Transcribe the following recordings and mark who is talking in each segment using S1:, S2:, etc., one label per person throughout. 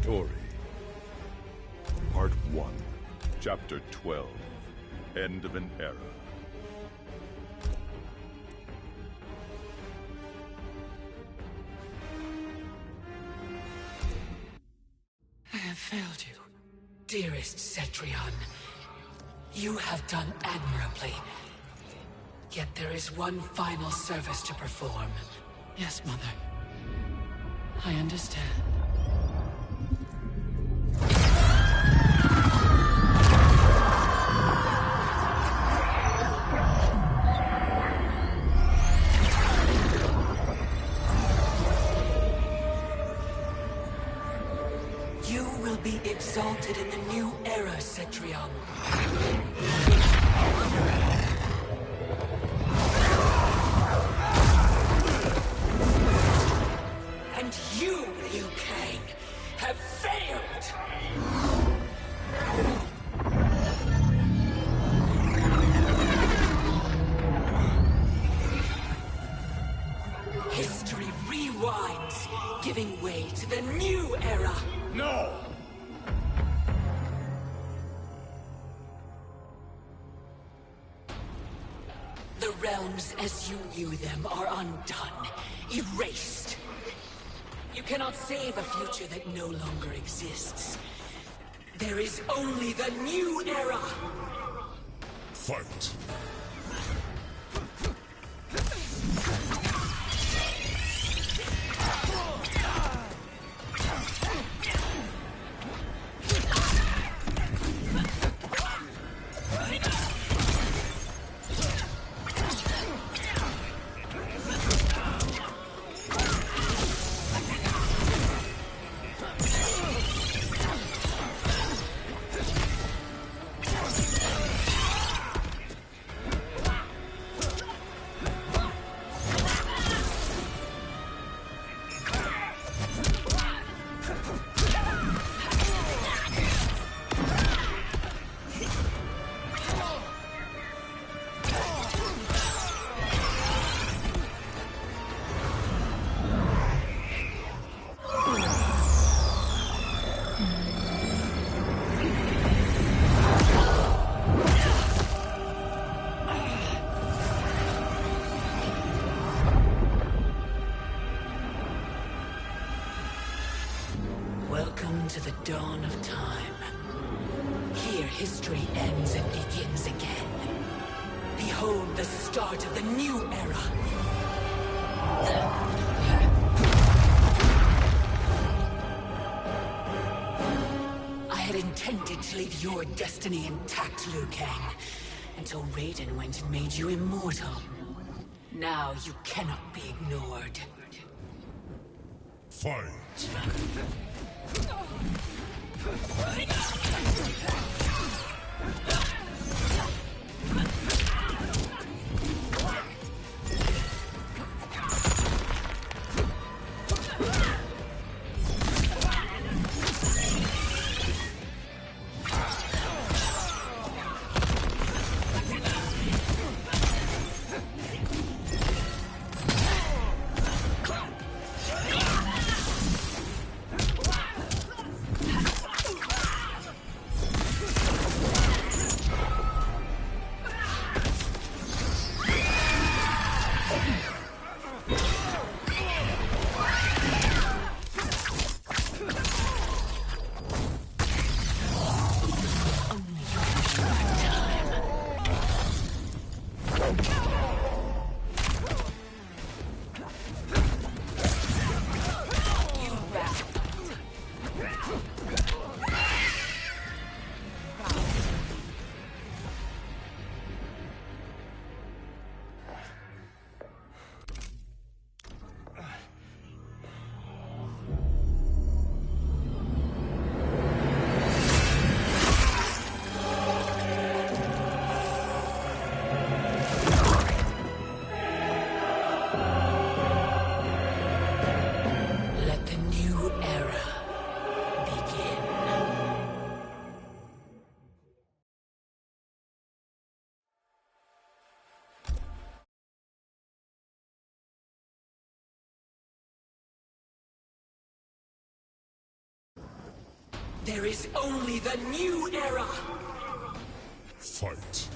S1: story. Part 1, Chapter 12, End of an Era.
S2: I have failed you, dearest Cetrion. You have done admirably. Yet there is one final service to perform. Yes, Mother. I understand. You will be exalted in the new era, Cetrion. And you, Liu Kang, have failed! History rewinds, giving way to the new era!
S1: No!
S2: The realms as you knew them are undone, erased. You cannot save a future that no longer exists. There is only the new era!
S1: Fight!
S2: Welcome to the dawn of time. Here history ends and begins again. Behold the start of the new era. I had intended to leave your destiny intact, Liu Kang, until Raiden went and made you immortal. Now you cannot be ignored.
S1: Fight!
S2: There is only the new era!
S1: Fight.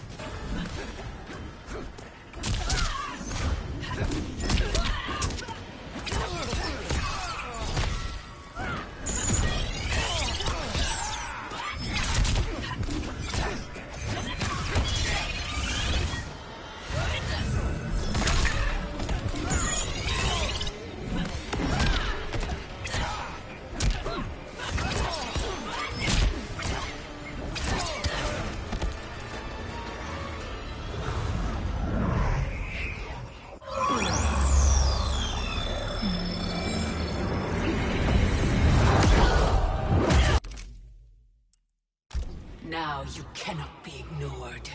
S2: Now you cannot be ignored.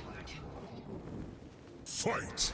S1: Fight!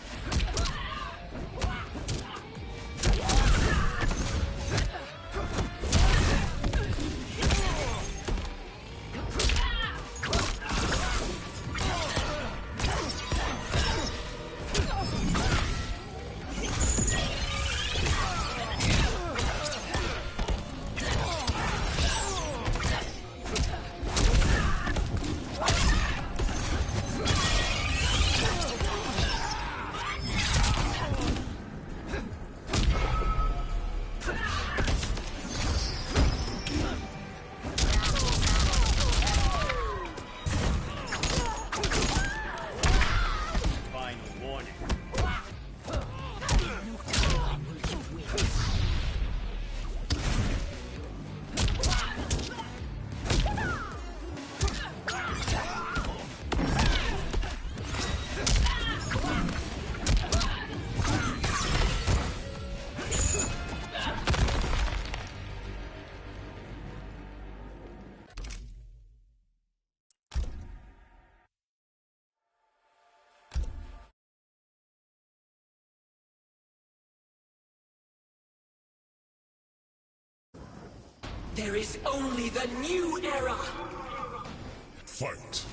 S2: There is only the new era!
S1: Fight!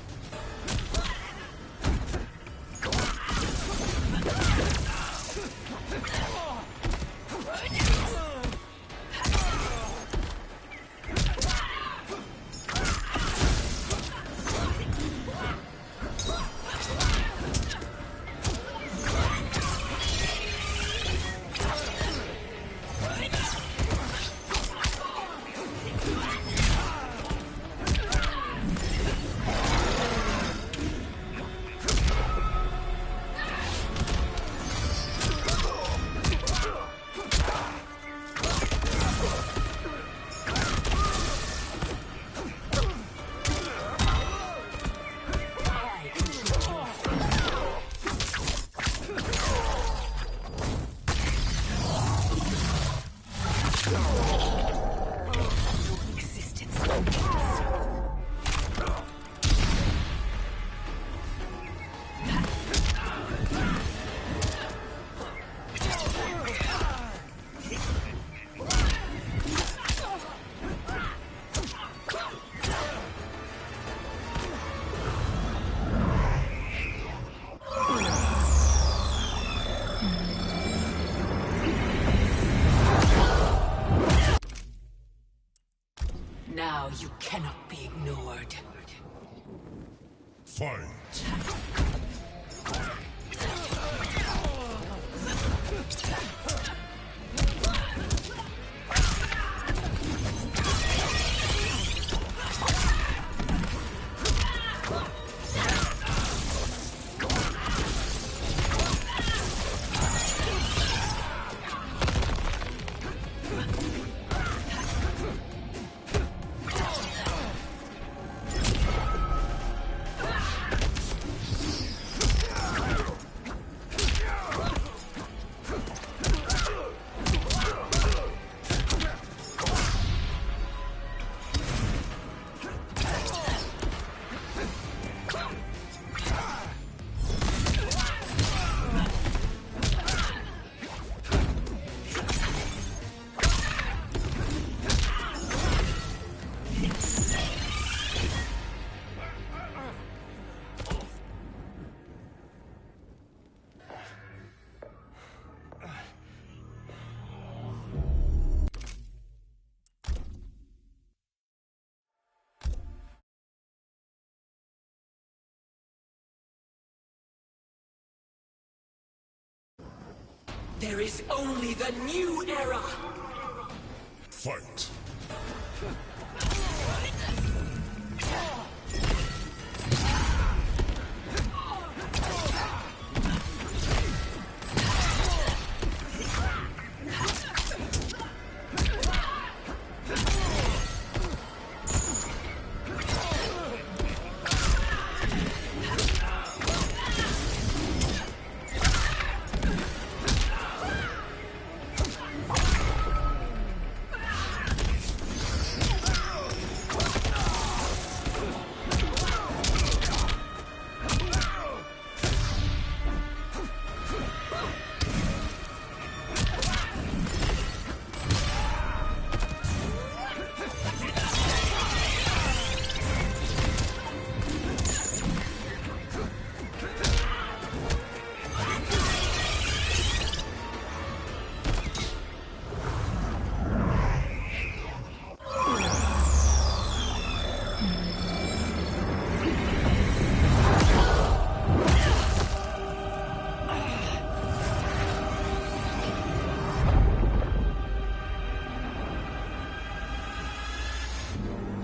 S2: Now you cannot be ignored.
S1: Fight!
S2: There is only the new era!
S1: Fight!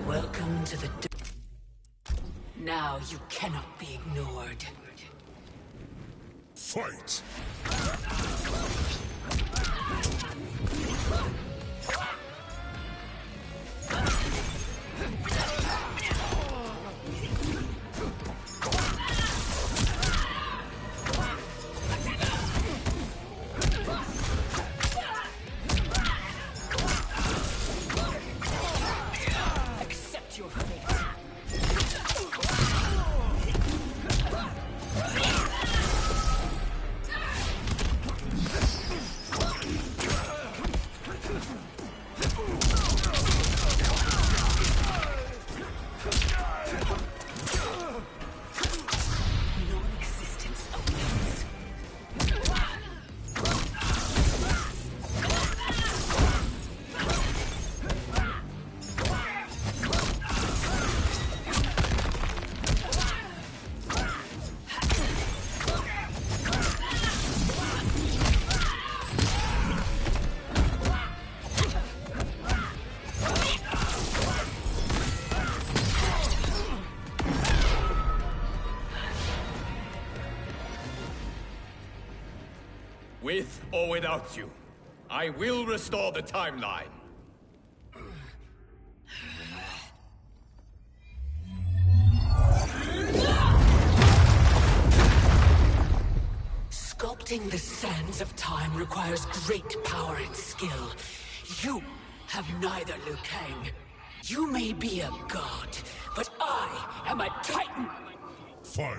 S2: Welcome to the... Now you cannot be ignored.
S1: Fight!
S2: Accept your fate. Non-existence awaits.
S3: With or without you, I will restore the timeline.
S2: Sculpting the sands of time requires great power and skill. You have neither, Liu Kang. You may be a god, but I am a titan!
S1: Fight!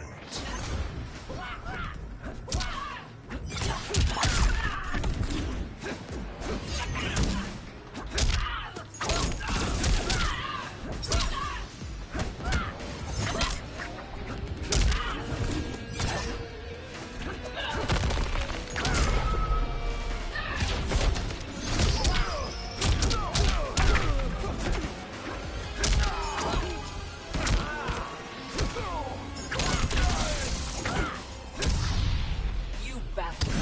S2: You bastard!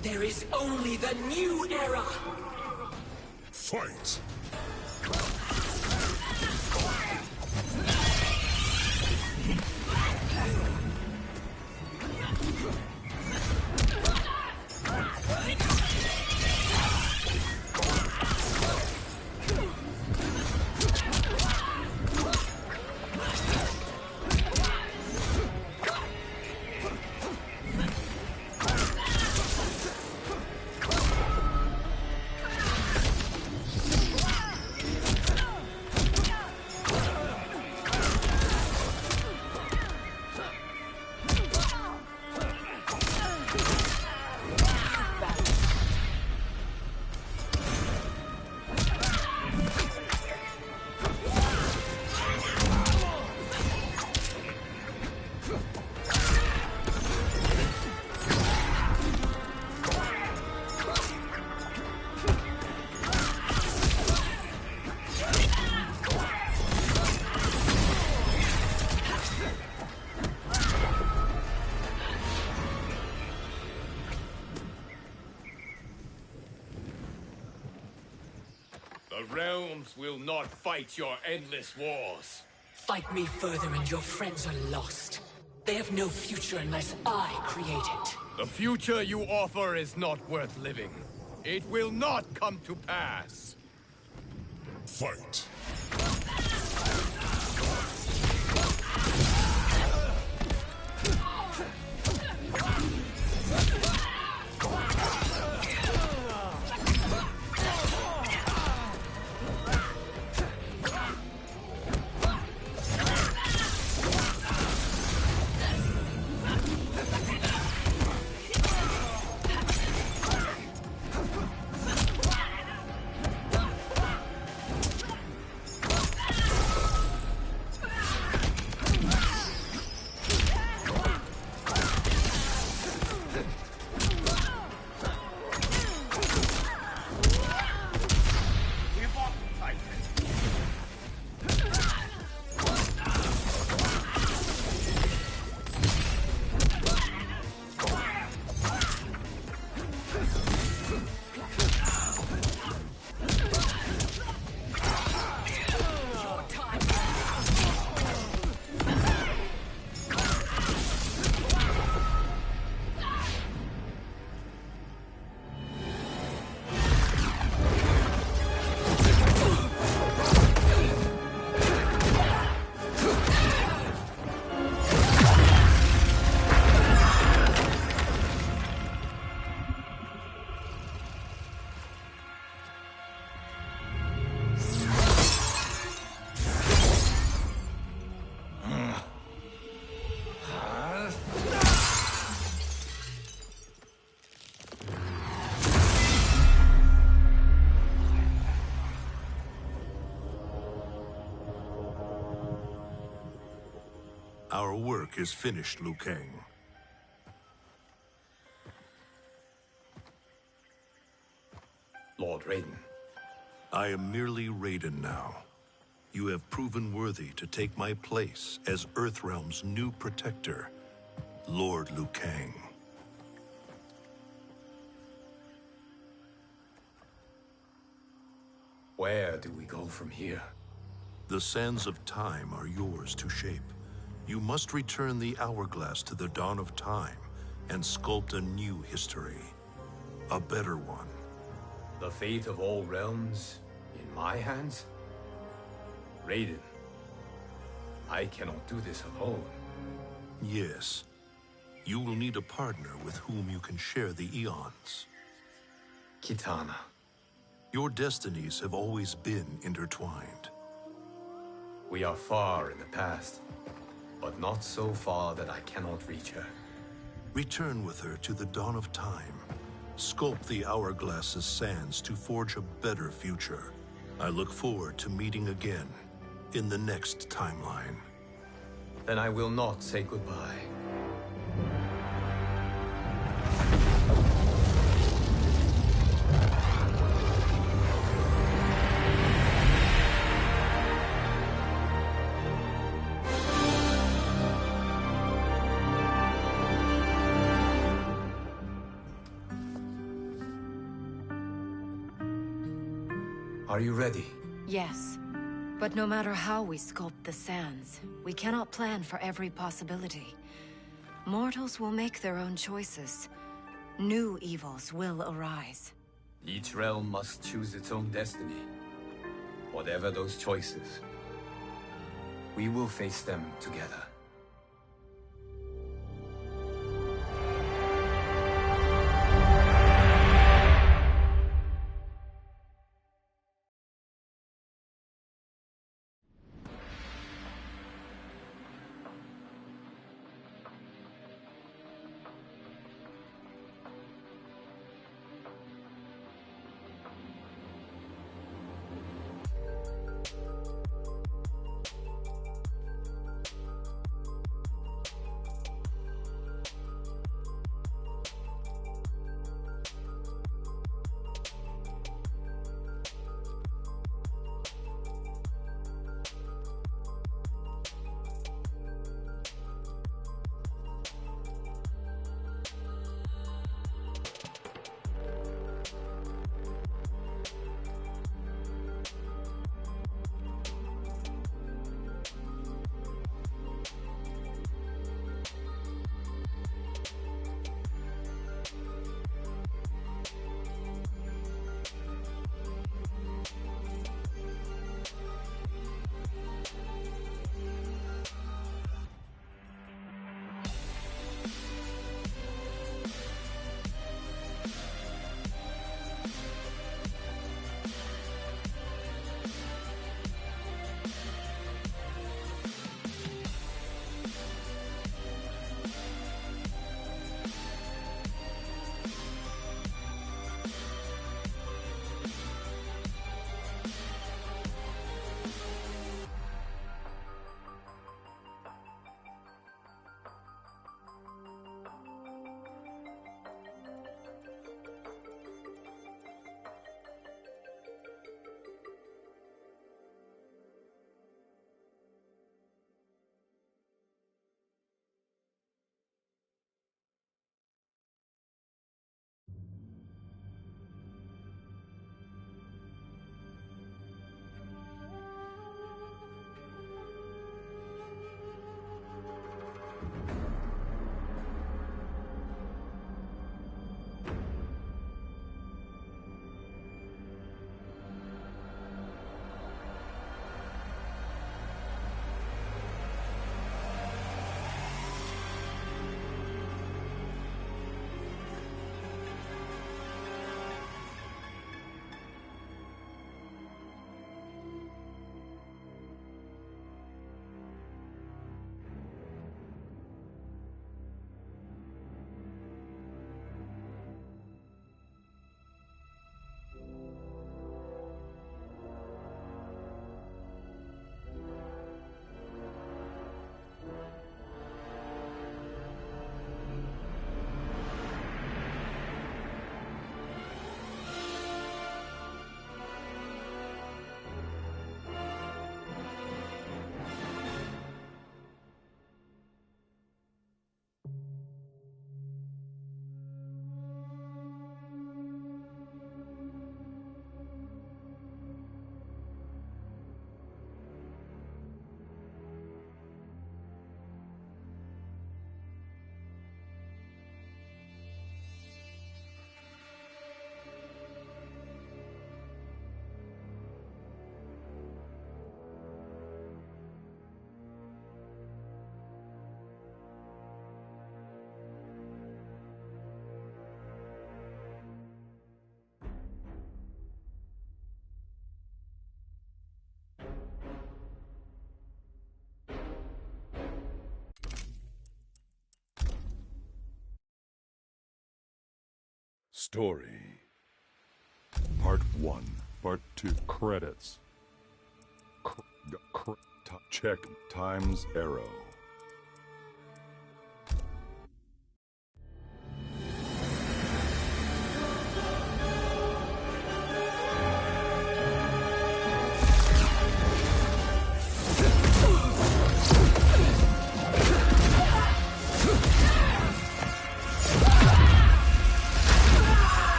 S2: There is only the new era!
S1: Fight!
S3: realms will not fight your endless wars.
S2: Fight me further and your friends are lost. They have no future unless I create it.
S3: The future you offer is not worth living. It will not come to pass.
S1: Fight! Our work is finished, Liu Kang.
S3: Lord Raiden.
S1: I am merely Raiden now. You have proven worthy to take my place as Earthrealm's new protector, Lord Liu Kang.
S3: Where do we go from here?
S1: The sands of time are yours to shape. You must return the hourglass to the dawn of time and sculpt a new history. A better one.
S3: The fate of all realms in my hands? Raiden, I cannot do this alone.
S1: Yes. You will need a partner with whom you can share the eons.
S3: Kitana.
S1: Your destinies have always been intertwined.
S3: We are far in the past, but not so far that I cannot reach her.
S1: Return with her to the dawn of time. Sculpt the hourglass's sands to forge a better future. I look forward to meeting again in the next timeline.
S3: Then I will not say goodbye. Are you ready?
S4: Yes. But no matter how we sculpt the sands, we cannot plan for every possibility. Mortals will make their own choices. New evils will arise.
S3: Each realm must choose its own destiny. Whatever those choices, we will face them together.
S5: Story. Part 1. Part 2. Credits. Check Time's Arrow.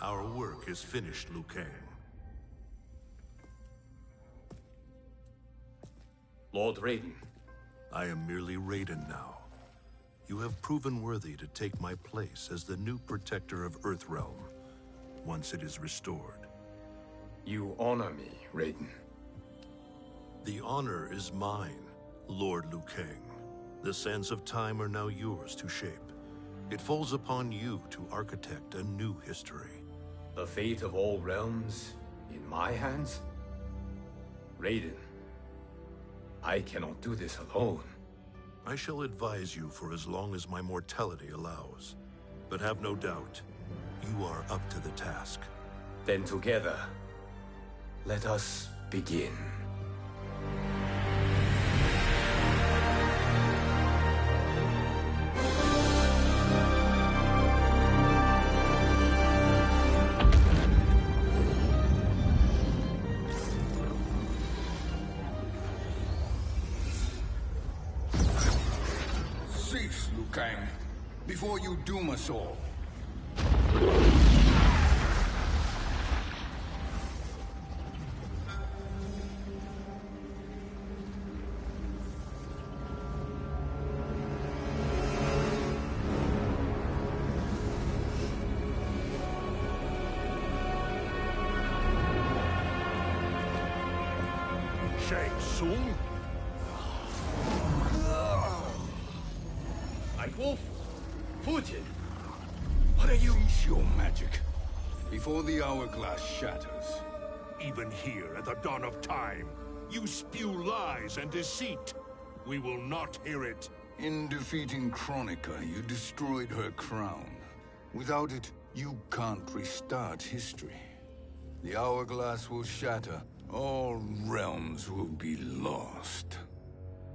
S1: Our work is finished, Liu Kang.
S3: Lord Raiden.
S1: I am merely Raiden now. You have proven worthy to take my place as the new protector of Earthrealm, once it is restored.
S3: You honor me, Raiden.
S1: The honor is mine, Lord Liu Kang. The sands of time are now yours to shape. It falls upon you to architect a new history.
S3: The fate of all realms in my hands? Raiden, I cannot do this alone.
S1: I shall advise you for as long as my mortality allows. But have no doubt, you are up to the task.
S3: Then together, let us begin.
S6: Cease, Liu Kang, before you doom us all.
S1: Shang Tsung?
S3: Nightwolf? Fujin? What are you?
S6: Cease your magic, before the hourglass shatters.
S7: Even here at the dawn of time, you spew lies and deceit. We will not hear it.
S6: In defeating Kronika, you destroyed her crown. Without it, you can't restart history. The hourglass will shatter. All realms will be lost.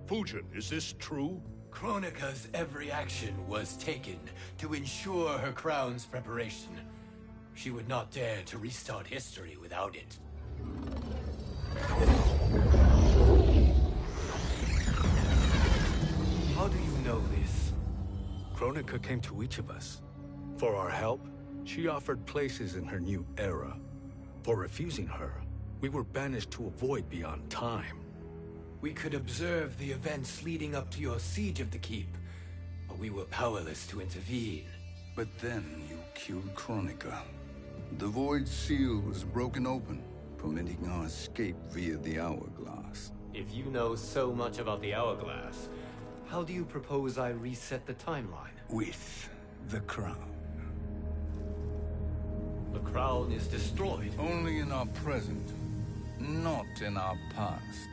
S7: Fujin, is this true?
S3: Kronika's every action was taken to ensure her crown's preparation. She would not dare to restart history without it. How do you know this?
S8: Kronika came to each of us. For our help, she offered places in her new era. For refusing her, we were banished to a void beyond time.
S3: We could observe the events leading up to your siege of the keep, but we were powerless to intervene.
S6: But then you killed Kronika. The Void Seal was broken open, permitting our escape via the hourglass.
S3: If you know so much about the hourglass, how do you propose I reset the timeline?
S6: With the crown.
S3: The crown is destroyed.
S6: Only in our present, not in our past.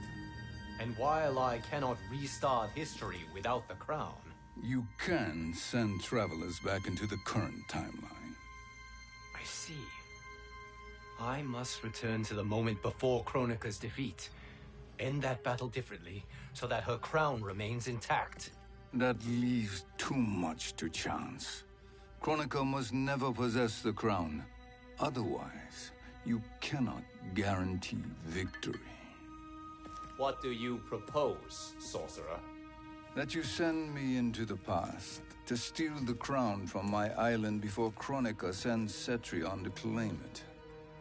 S3: And while I cannot restart history without the crown...
S6: You can send travelers back into the current timeline.
S3: I see. I must return to the moment before Kronika's defeat. End that battle differently, so that her crown remains intact.
S6: That leaves too much to chance. Kronika must never possess the crown. Otherwise, you cannot guarantee victory.
S3: What do you propose, sorcerer?
S6: That you send me into the past to steal the crown from my island before Kronika sends Cetrion to claim it.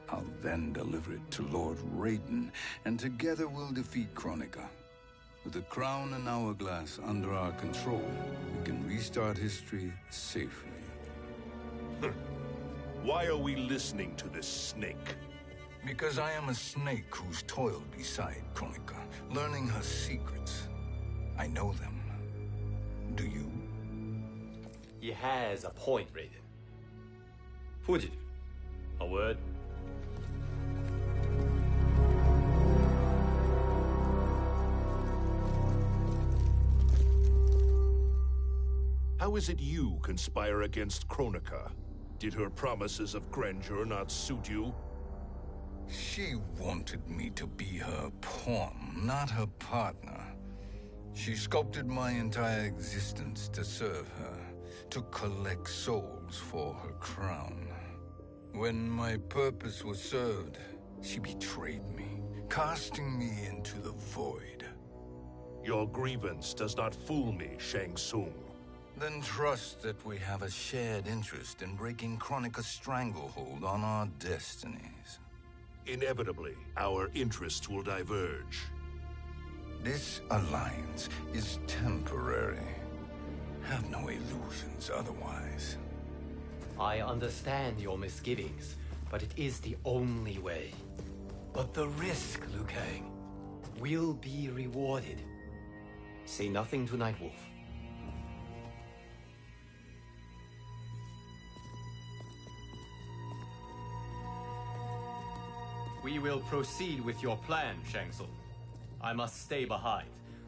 S6: I'll then deliver it to Lord Raiden, and together we'll defeat Kronika. With the crown and hourglass under our control, we can restart history safely.
S7: Why are we listening to this snake?
S6: Because I am a snake who's toiled beside Kronika, learning her secrets. I know them. Do you?
S3: He has a point, Raiden. Fujin, a word?
S7: How is it you conspire against Kronika? Did her promises of grandeur not suit you?
S6: She wanted me to be her pawn, not her partner. She sculpted my entire existence to serve her, to collect souls for her crown. When my purpose was served, she betrayed me, casting me into the void.
S7: Your grievance does not fool me, Shang Tsung.
S6: Then trust that we have a shared interest in breaking Kronika's stranglehold on our destinies.
S7: Inevitably, our interests will diverge.
S6: This alliance is temporary. Have no illusions otherwise.
S3: I understand your misgivings, but it is the only way. But the risk, Liu Kang, will be rewarded. Say nothing to Nightwolf. We will proceed with your plan, Shang Tsung. I must stay behind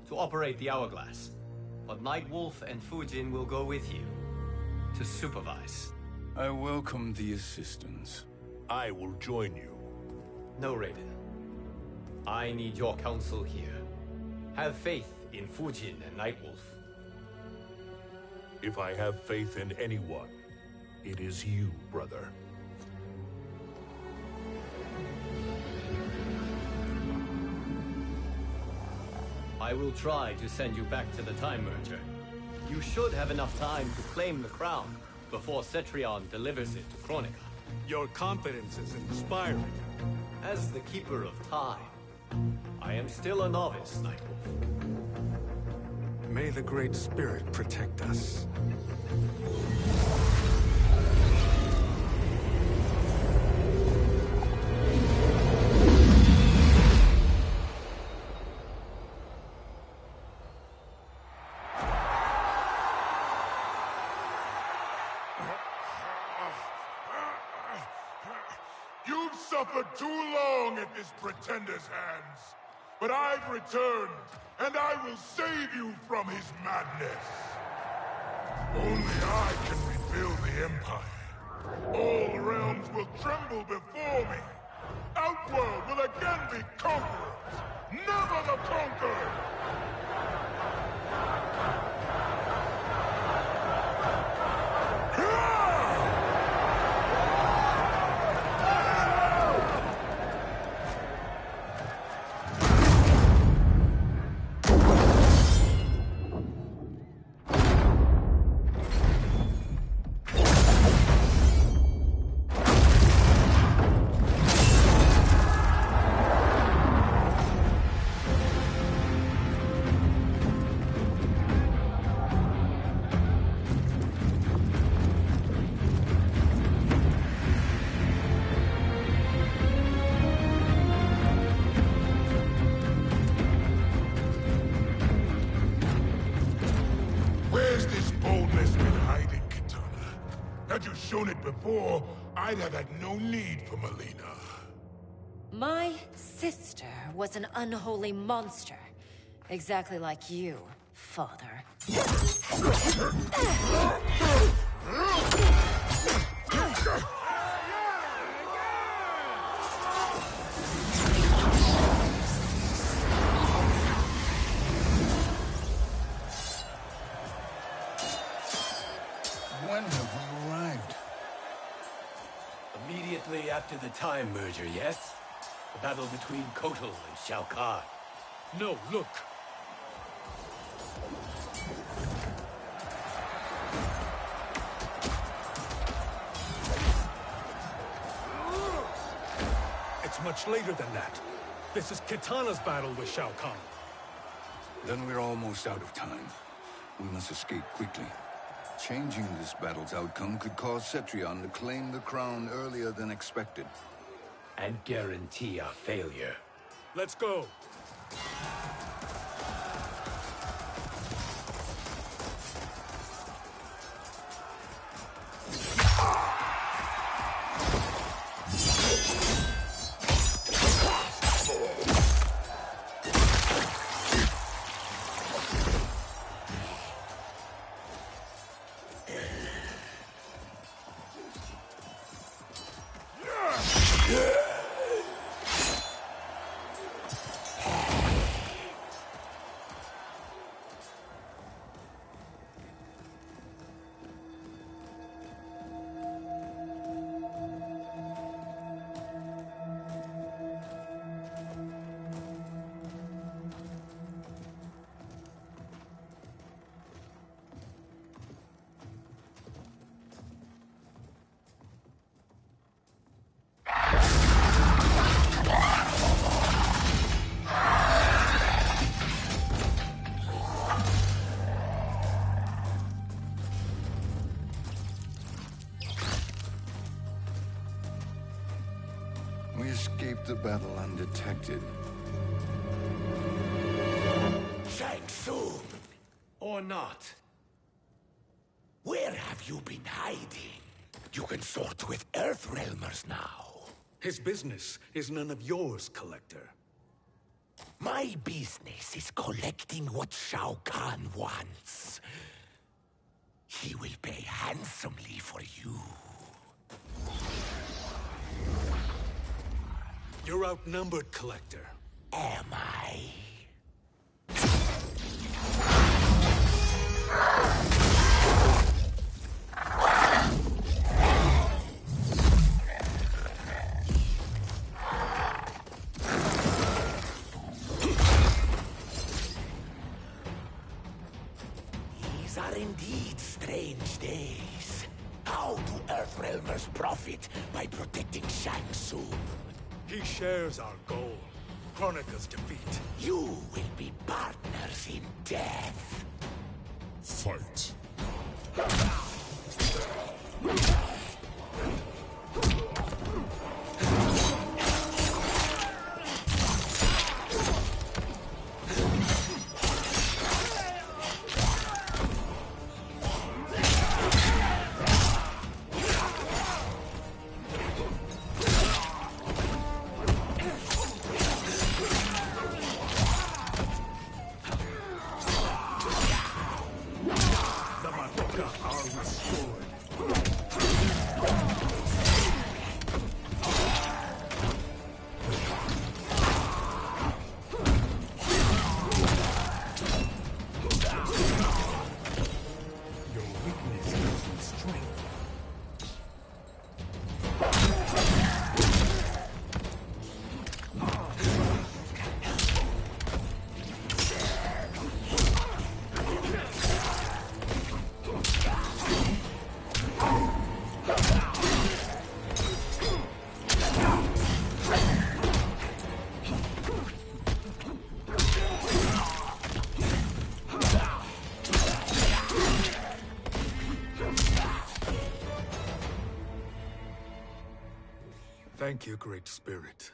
S3: to operate the Hourglass. But Nightwolf and Fujin will go with you to supervise.
S6: I welcome the assistance.
S7: I will join you.
S3: No, Raiden. I need your counsel here. Have faith in Fujin and Nightwolf.
S7: If I have faith in anyone, it is you, brother.
S3: I will try to send you back to the Time Merger. You should have enough time to claim the crown before Cetrion delivers it to Kronika.
S8: Your confidence is inspiring.
S3: As the Keeper of Time, I am still a novice, Nightwolf.
S8: May the Great Spirit protect us.
S7: You've suffered too long at this pretender's hands. But I've returned, and I will save you from his madness. Only I can rebuild the Empire. All realms will tremble before me. Outworld will again be conquerors, never the conquered! Had you shown it before, I'd have had no need for Melina.
S4: My sister was an unholy monster. Exactly like you, father.
S6: When have we arrived?
S3: Immediately after the Time Merger, yes? The battle between Kotal and Shao Kahn.
S8: No, look. It's much later than that. This is Kitana's battle with Shao Kahn.
S6: Then we're almost out of time. We must escape quickly. Changing this battle's outcome could cause Cetrion to claim the crown earlier than expected.
S3: and guarantee our failure.
S8: Let's go.
S6: We escaped the battle undetected.
S9: Shang Tsung,
S3: Or not.
S9: where have you been hiding? You can sort with Earthrealmers now.
S8: His business is none of yours, Collector.
S9: My business is collecting what Shao Kahn wants. He will pay handsomely for you.
S8: You're outnumbered, Collector.
S9: Am I? These are indeed strange days. How do Earthrealmers profit by protecting Shang Tsung?
S8: He shares our goal. Kronika's defeat.
S9: You will be partners in death.
S7: Fight.
S8: The Madoka are restored. Your weakness gives you strength. Thank you, Great Spirit.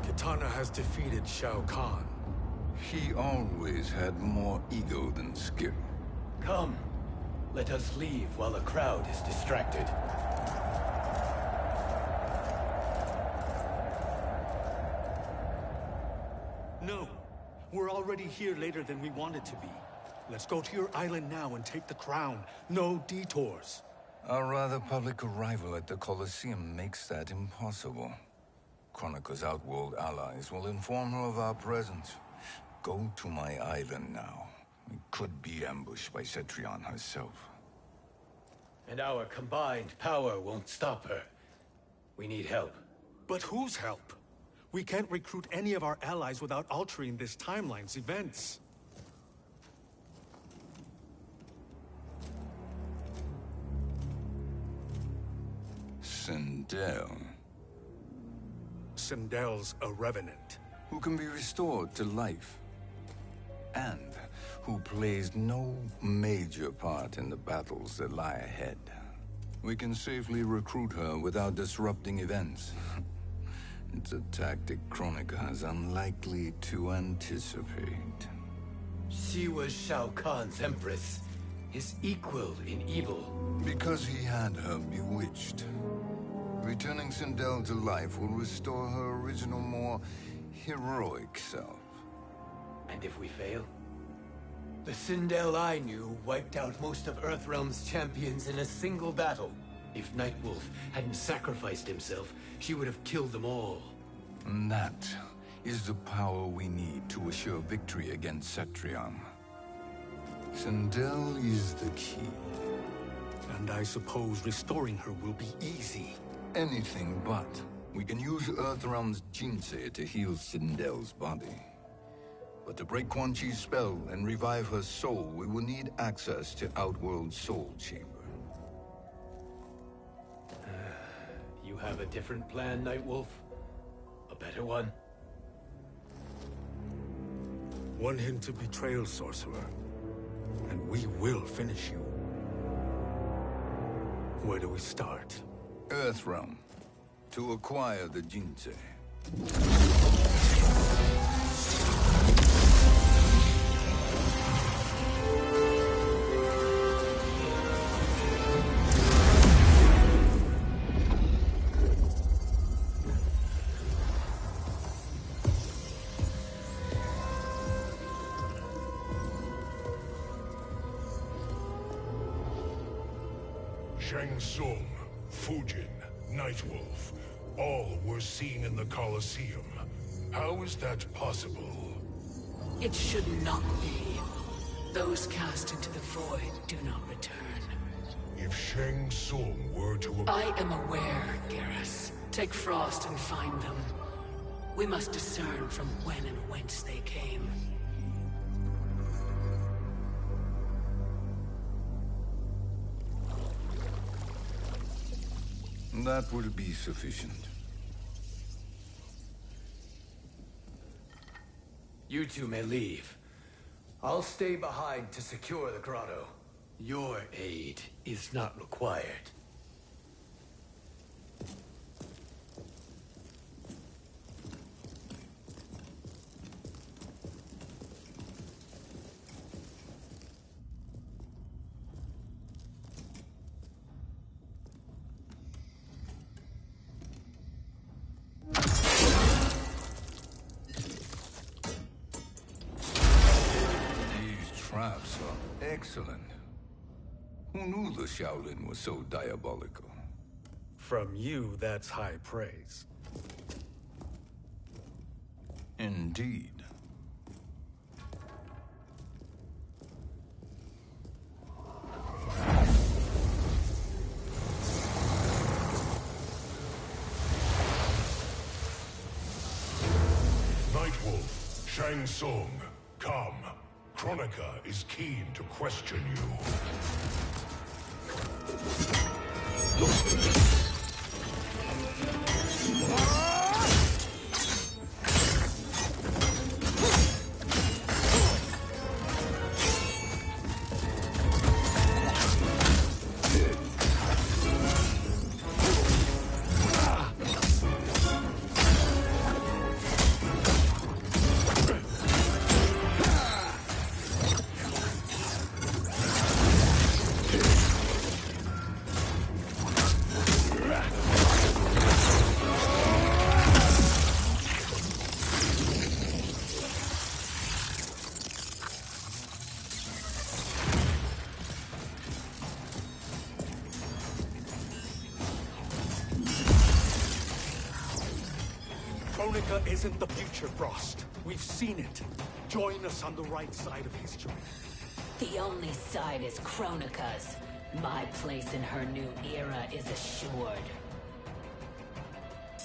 S8: Kitana has defeated Shao Kahn.
S6: He always had more ego than skill.
S3: Come, let us leave while the crowd is distracted.
S8: No, we're already here later than we wanted to be. Let's go to your island now and take the crown. No detours.
S6: Our rather public arrival at the Colosseum makes that impossible. Kronika's outworld allies will inform her of our presence. Go to my island now. We could be ambushed by Cetrion herself.
S3: And our combined power won't stop her. We need help.
S8: But whose help? We can't recruit any of our allies without altering this timeline's events.
S6: Sindel.
S8: Sindel's a revenant.
S6: Who can be restored to life. And who plays no major part in the battles that lie ahead. We can safely recruit her without disrupting events. It's a tactic Kronika is unlikely to anticipate.
S3: She was Shao Kahn's empress, his equal in evil.
S6: Because he had her bewitched. Returning Sindel to life will restore her original, more heroic self.
S3: And if we fail? The Sindel I knew wiped out most of Earthrealm's champions in a single battle. If Nightwolf hadn't sacrificed himself, she would have killed them all.
S6: And that is the power we need to assure victory against Cetrion. Sindel is the key.
S8: And I suppose restoring her will be easy.
S6: Anything but. We can use Earthrealm's Jinsei to heal Sindel's body. But to break Quan Chi's spell and revive her soul, we will need access to Outworld's Soul Chamber.
S3: You have a different plan, Nightwolf? A better one?
S8: One hint of betrayal, Sorcerer, and we will finish you. Where do we start?
S6: Earthrealm. To acquire the Jinsei.
S7: Shang Tsung, Fujin, Nightwolf, all were seen in the Colosseum. How is that possible?
S2: It should not be. Those cast into the void do not return.
S7: If Shang Tsung were to...
S2: I am aware, Garrus. Take Frost and find them. We must discern from when and whence they came.
S6: That will be sufficient.
S3: You two may leave. I'll stay behind to secure the grotto. Your aid is not required.
S6: Traps are excellent. Who knew the Shaolin was so diabolical?
S8: From you, that's high praise.
S6: Indeed.
S7: Nightwolf, Shang Tsung, come. Kronika is keen to question you.
S8: Kronika isn't the future, Frost. We've seen it. Join us on the right side of history.
S10: The only side is Kronika's. My place in her new era is assured.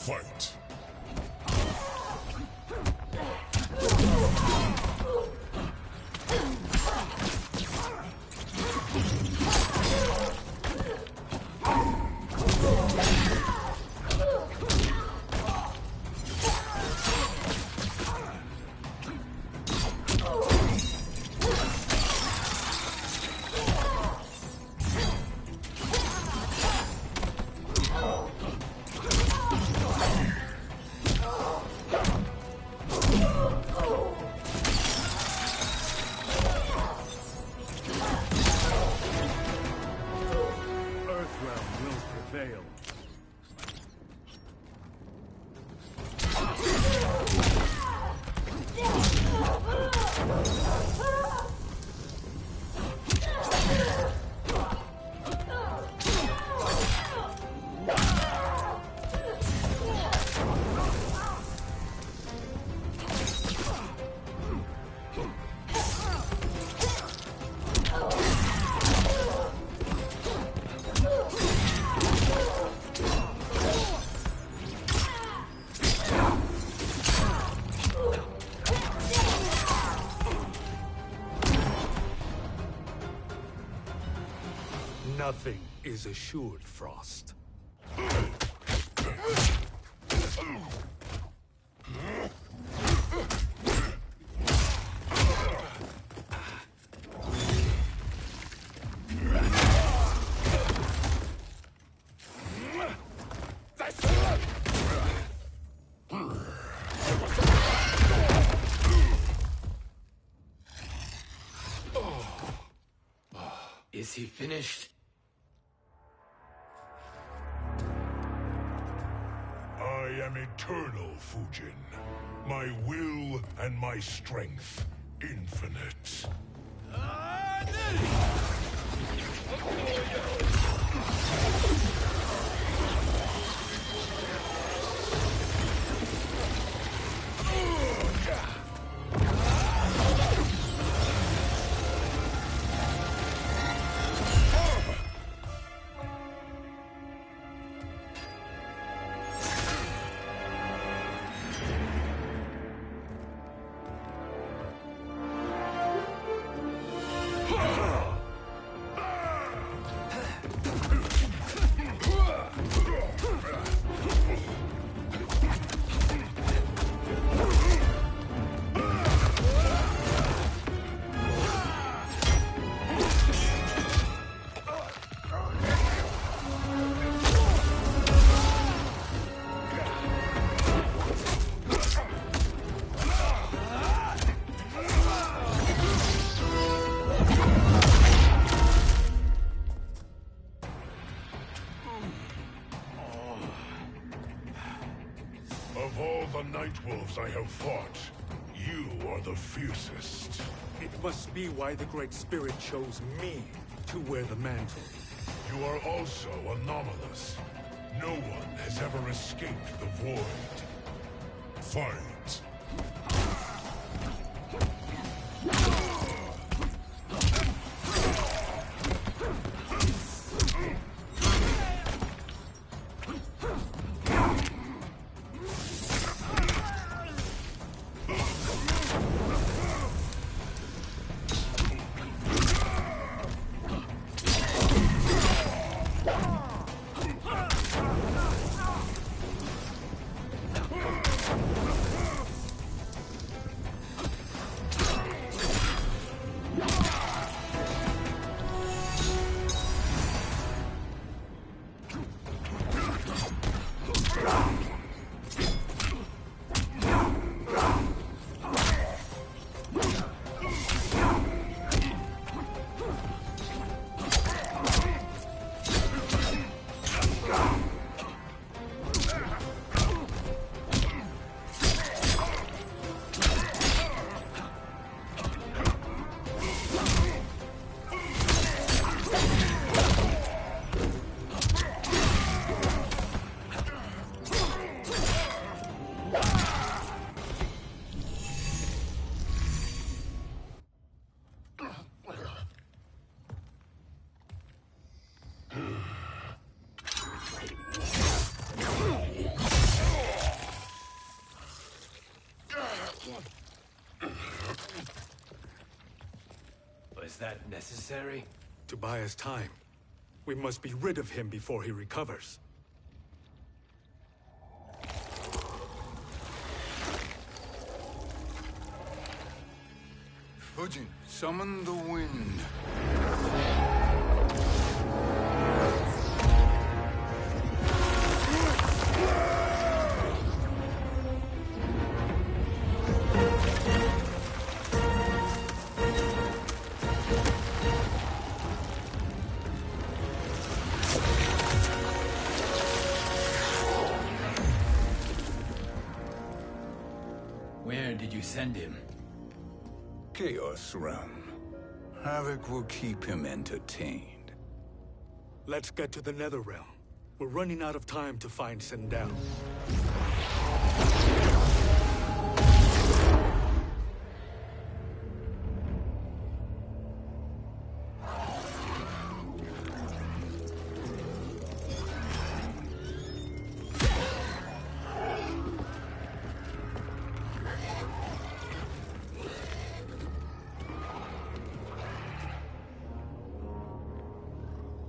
S7: Fight.
S8: Nothing is assured, Frost.
S3: Is he finished?
S7: I am eternal, Fujin. My will and my strength, infinite. Of all the Nightwolves I have fought, you are the fiercest.
S8: It must be why the Great Spirit chose me to wear the mantle.
S7: You are also anomalous. No one has ever escaped the void. Fight.
S3: Was that necessary?
S8: To buy us time. We must be rid of him before he recovers.
S6: Fujin, summon the wind.
S3: Where did you send him?
S6: Chaos Realm. Havoc will keep him entertained.
S8: Let's get to the Netherrealm. We're running out of time to find Sindel.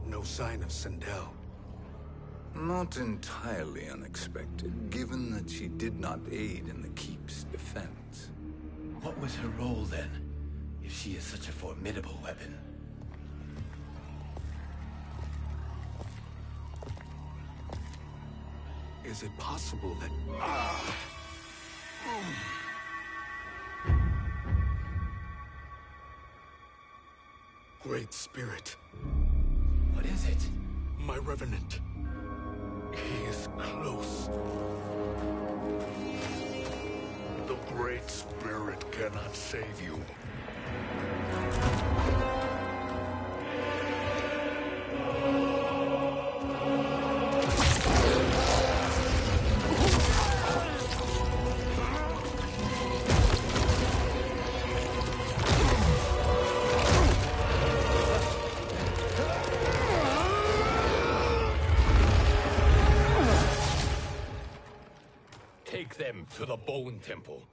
S8: No sign of Sindel.
S6: Not entirely unexpected, given that she did not aid in the Keep's defense.
S3: What was her role then, if she is such a formidable weapon?
S8: Is it possible that... Great Spirit.
S3: What is it?
S8: My Revenant. He is close.
S7: The Great Spirit cannot save you.
S9: Take them to the Bone Temple.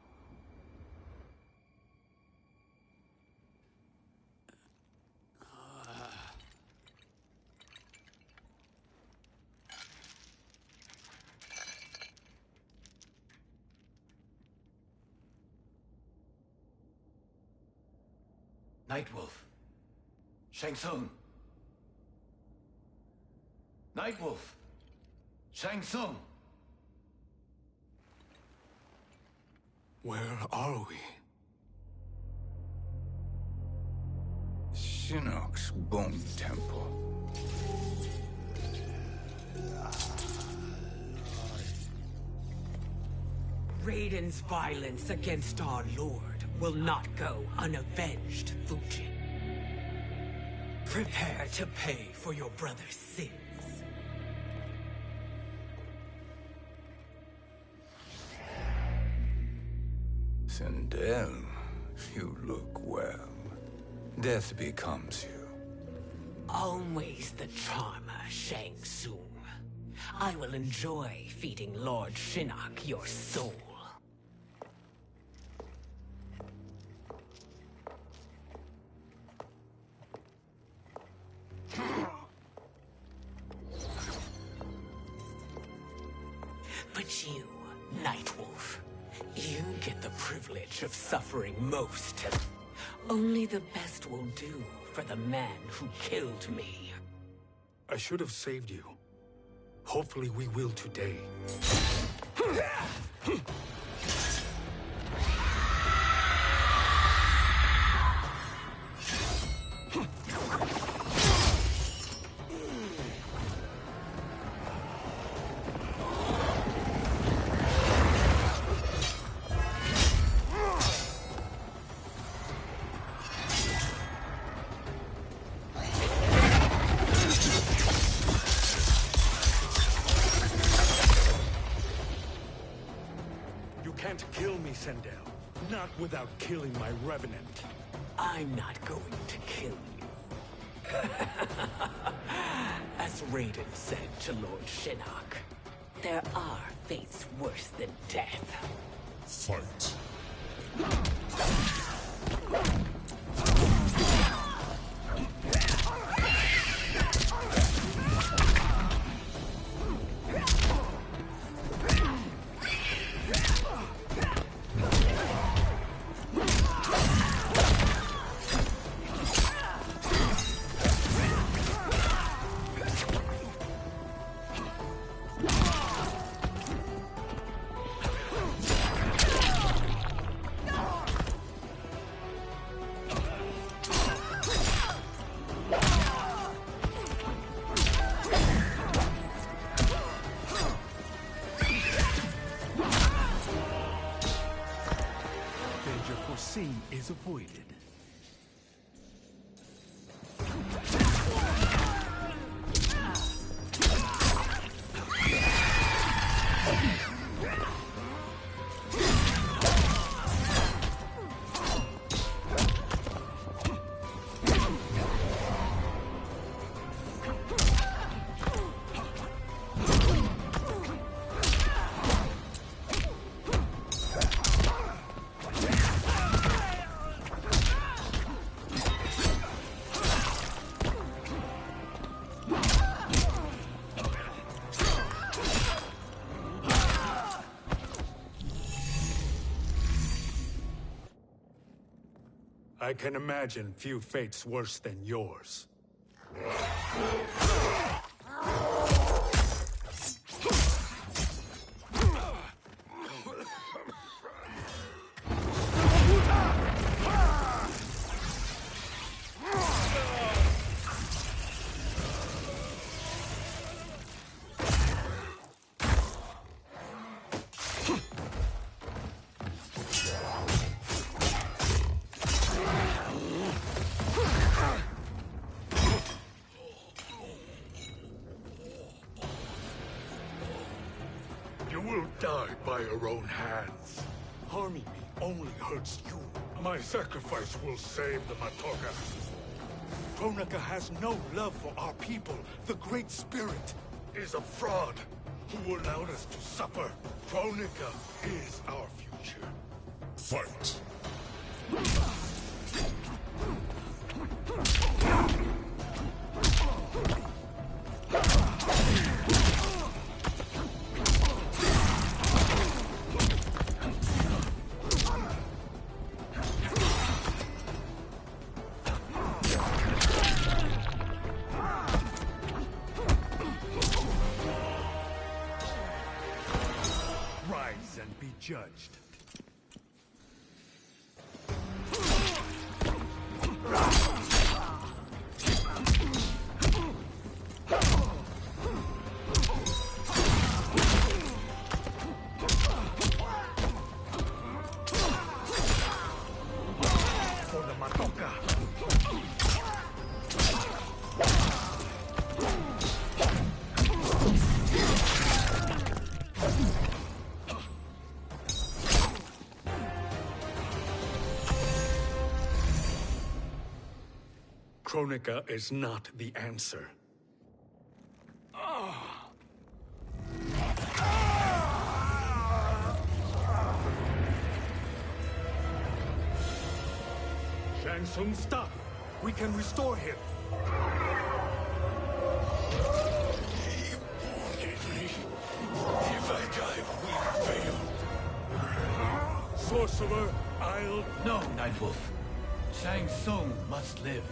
S3: Nightwolf. Shang Tsung. Nightwolf. Shang Tsung.
S8: Where are we?
S6: Shinnok's Bone Temple.
S2: Raiden's violence against our Lord will not go unavenged, Fujin. Prepare to pay for your brother's sins.
S6: Sindel, you look well. Death becomes you.
S2: Always the charmer, Shang Tsung. I will enjoy feeding Lord Shinnok your soul. But you, Nightwolf, you get the privilege of suffering most. Only the best will do for the man who killed me.
S8: I should have saved you. Hopefully we will today. Can't kill me, Sindel. Not without killing my Revenant.
S2: I'm not going to kill you. As Raiden said to Lord Shinnok, there are fates worse than death.
S7: Fight.
S8: unforeseen is avoided. I can imagine few fates worse than yours. You will die by your own hands. Harming me only hurts you. My sacrifice will save the Matoga. Kronika has no love for our people. The Great Spirit is a fraud who allowed us to suffer. Kronika is our future.
S7: Fight!
S8: Rise and be judged. For the Matoka. Kronika is not the answer. Shang Tsung, stop! We can restore him.
S7: He wanted me. If I die, we fail.
S8: Sorcerer, I'll...
S3: No, Nightwolf. Shang Tsung must live.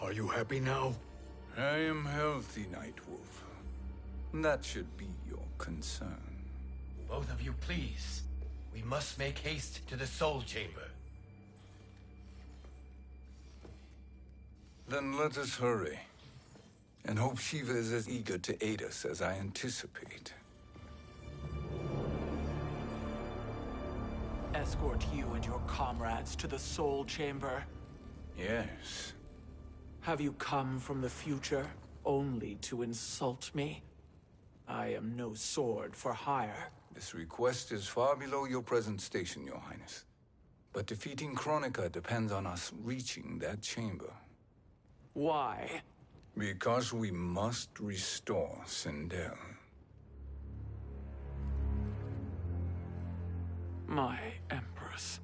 S8: Are you happy now?
S6: I am healthy, Nightwolf. That should be your concern.
S3: Both of you, please. We must make haste to the Soul Chamber.
S6: Then let us hurry. And hope Shiva is as eager to aid us as I anticipate.
S11: Escort you and your comrades to the Soul Chamber.
S6: Yes.
S11: Have you come from the future only to insult me? I am no sword for hire.
S6: This request is far below your present station, Your Highness. But defeating Kronika depends on us reaching that chamber.
S11: Why?
S6: Because we must restore Sindel.
S11: My Empress.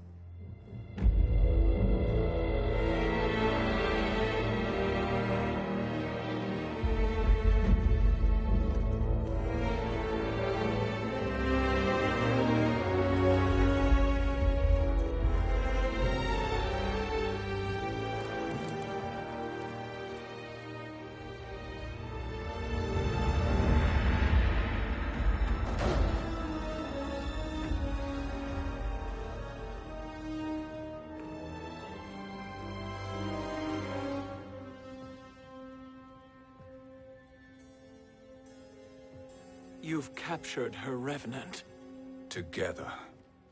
S11: You've captured her revenant.
S6: Together,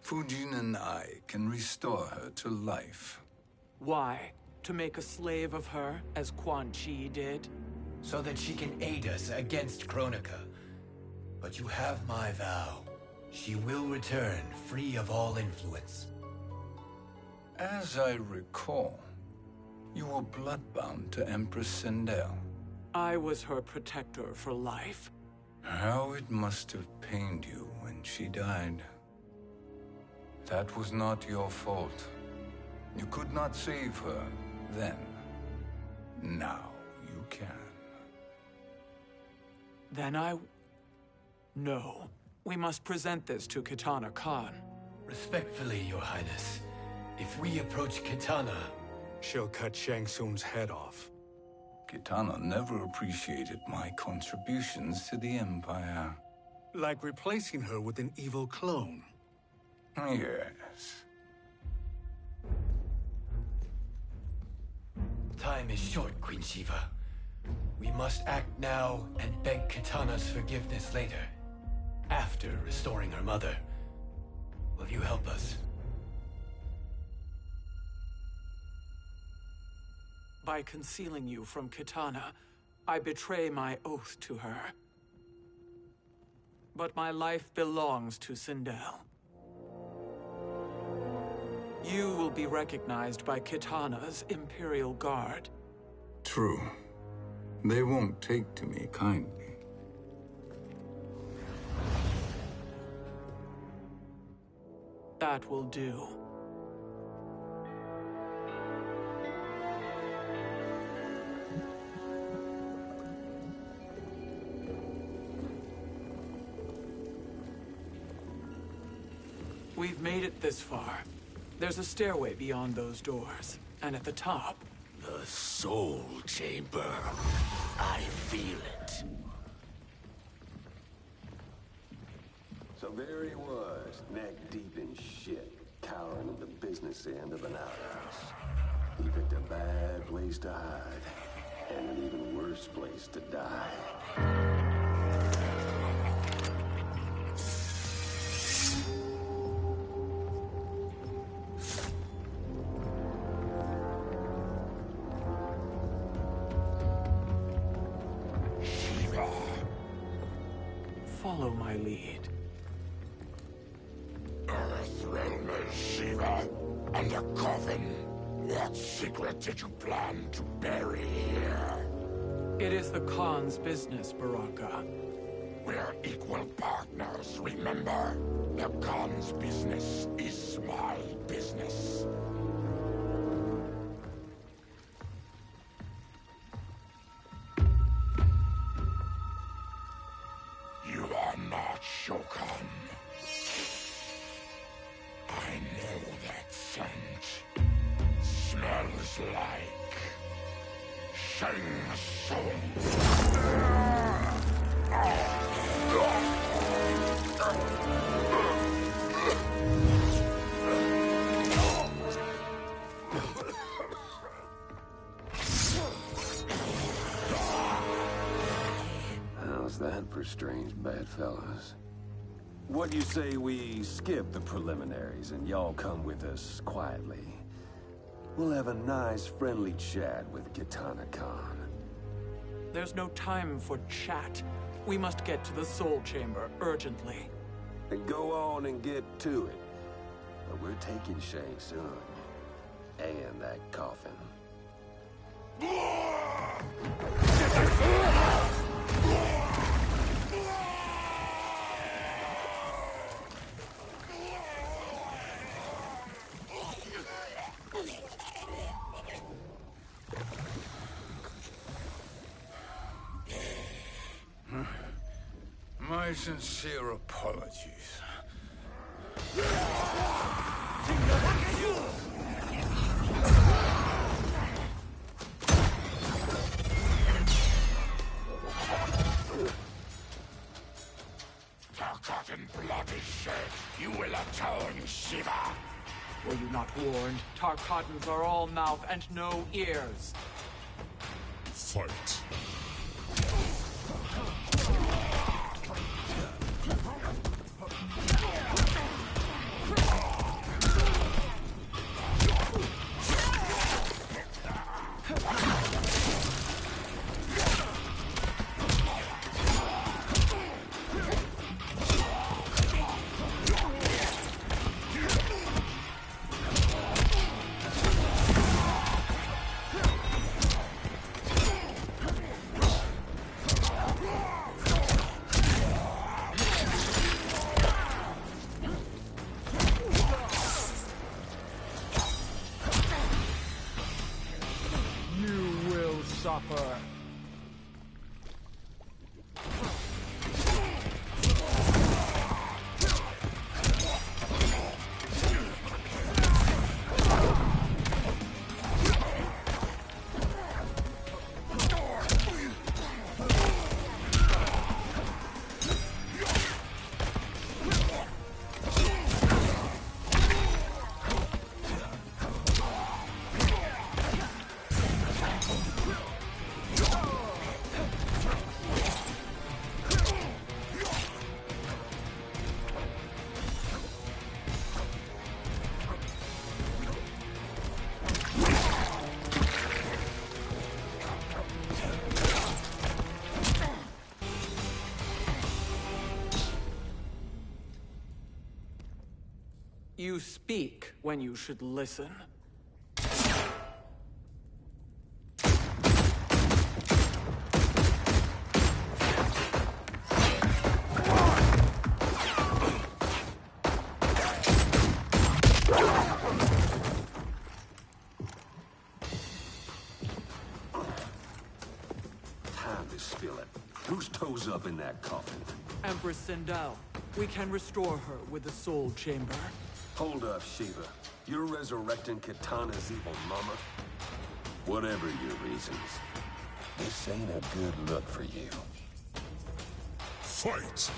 S6: Fujin and I can restore her to life.
S11: Why? To make a slave of her, as Quan Chi did?
S3: So that she can aid us against Kronika. But you have my vow. She will return free of all influence.
S6: As I recall, you were bloodbound to Empress Sindel.
S11: I was her protector for life.
S6: How it must have pained you when she died. That was not your fault. You could not save her then. Now you can.
S11: Then No. We must present this to Kitana Khan.
S3: Respectfully, Your Highness. If we approach Kitana...
S8: She'll cut Shang Tsung's head off.
S6: Kitana never appreciated my contributions to the Empire.
S8: Like replacing her with an evil clone.
S6: Yes.
S3: Time is short, Queen Shiva. We must act now and beg Kitana's forgiveness later. After restoring her mother. Will you help us?
S11: By concealing you from Kitana, I betray my oath to her. But my life belongs to Sindel. You will be recognized by Kitana's Imperial Guard.
S6: True. They won't take to me kindly.
S11: That will do. We've made it this far. There's a stairway beyond those doors, and at the top...
S9: The Soul Chamber. I feel it.
S12: So there he was, neck deep in shit, cowering at the business end of an outhouse. He picked a bad place to hide, and an even worse place to die.
S11: Follow my lead.
S7: Earthrealm is Shiva, and a coffin. What secret did you plan to bury here?
S11: It is the Khan's business, Baraka.
S7: We're equal partners, remember? The Khan's business is my business. You are not Shokan. I know that scent. Smells like... Shang Tsung.
S12: How's that for strange bedfellows? What do you say we skip the preliminaries and y'all come with us quietly? We'll have a nice, friendly chat with Kitana Khan.
S11: There's no time for chat. We must get to the Soul Chamber urgently.
S12: Then go on and get to it. But we're taking Shang Tsung. And that coffin.
S6: My sincere apologies.
S7: Forgotten blood is shed. You will atone, Shiva.
S11: Were you not warned? Tarkatans are all mouth and no ears.
S7: Fight.
S11: suffer. You speak when you should listen.
S12: Time to spill it. Whose toes up in that coffin?
S11: Empress Sindel. We can restore her with the Soul Chamber.
S12: Hold up, Shiva. You're resurrecting Kitana's evil mama? Whatever your reasons, this ain't a good look for you.
S7: Fight!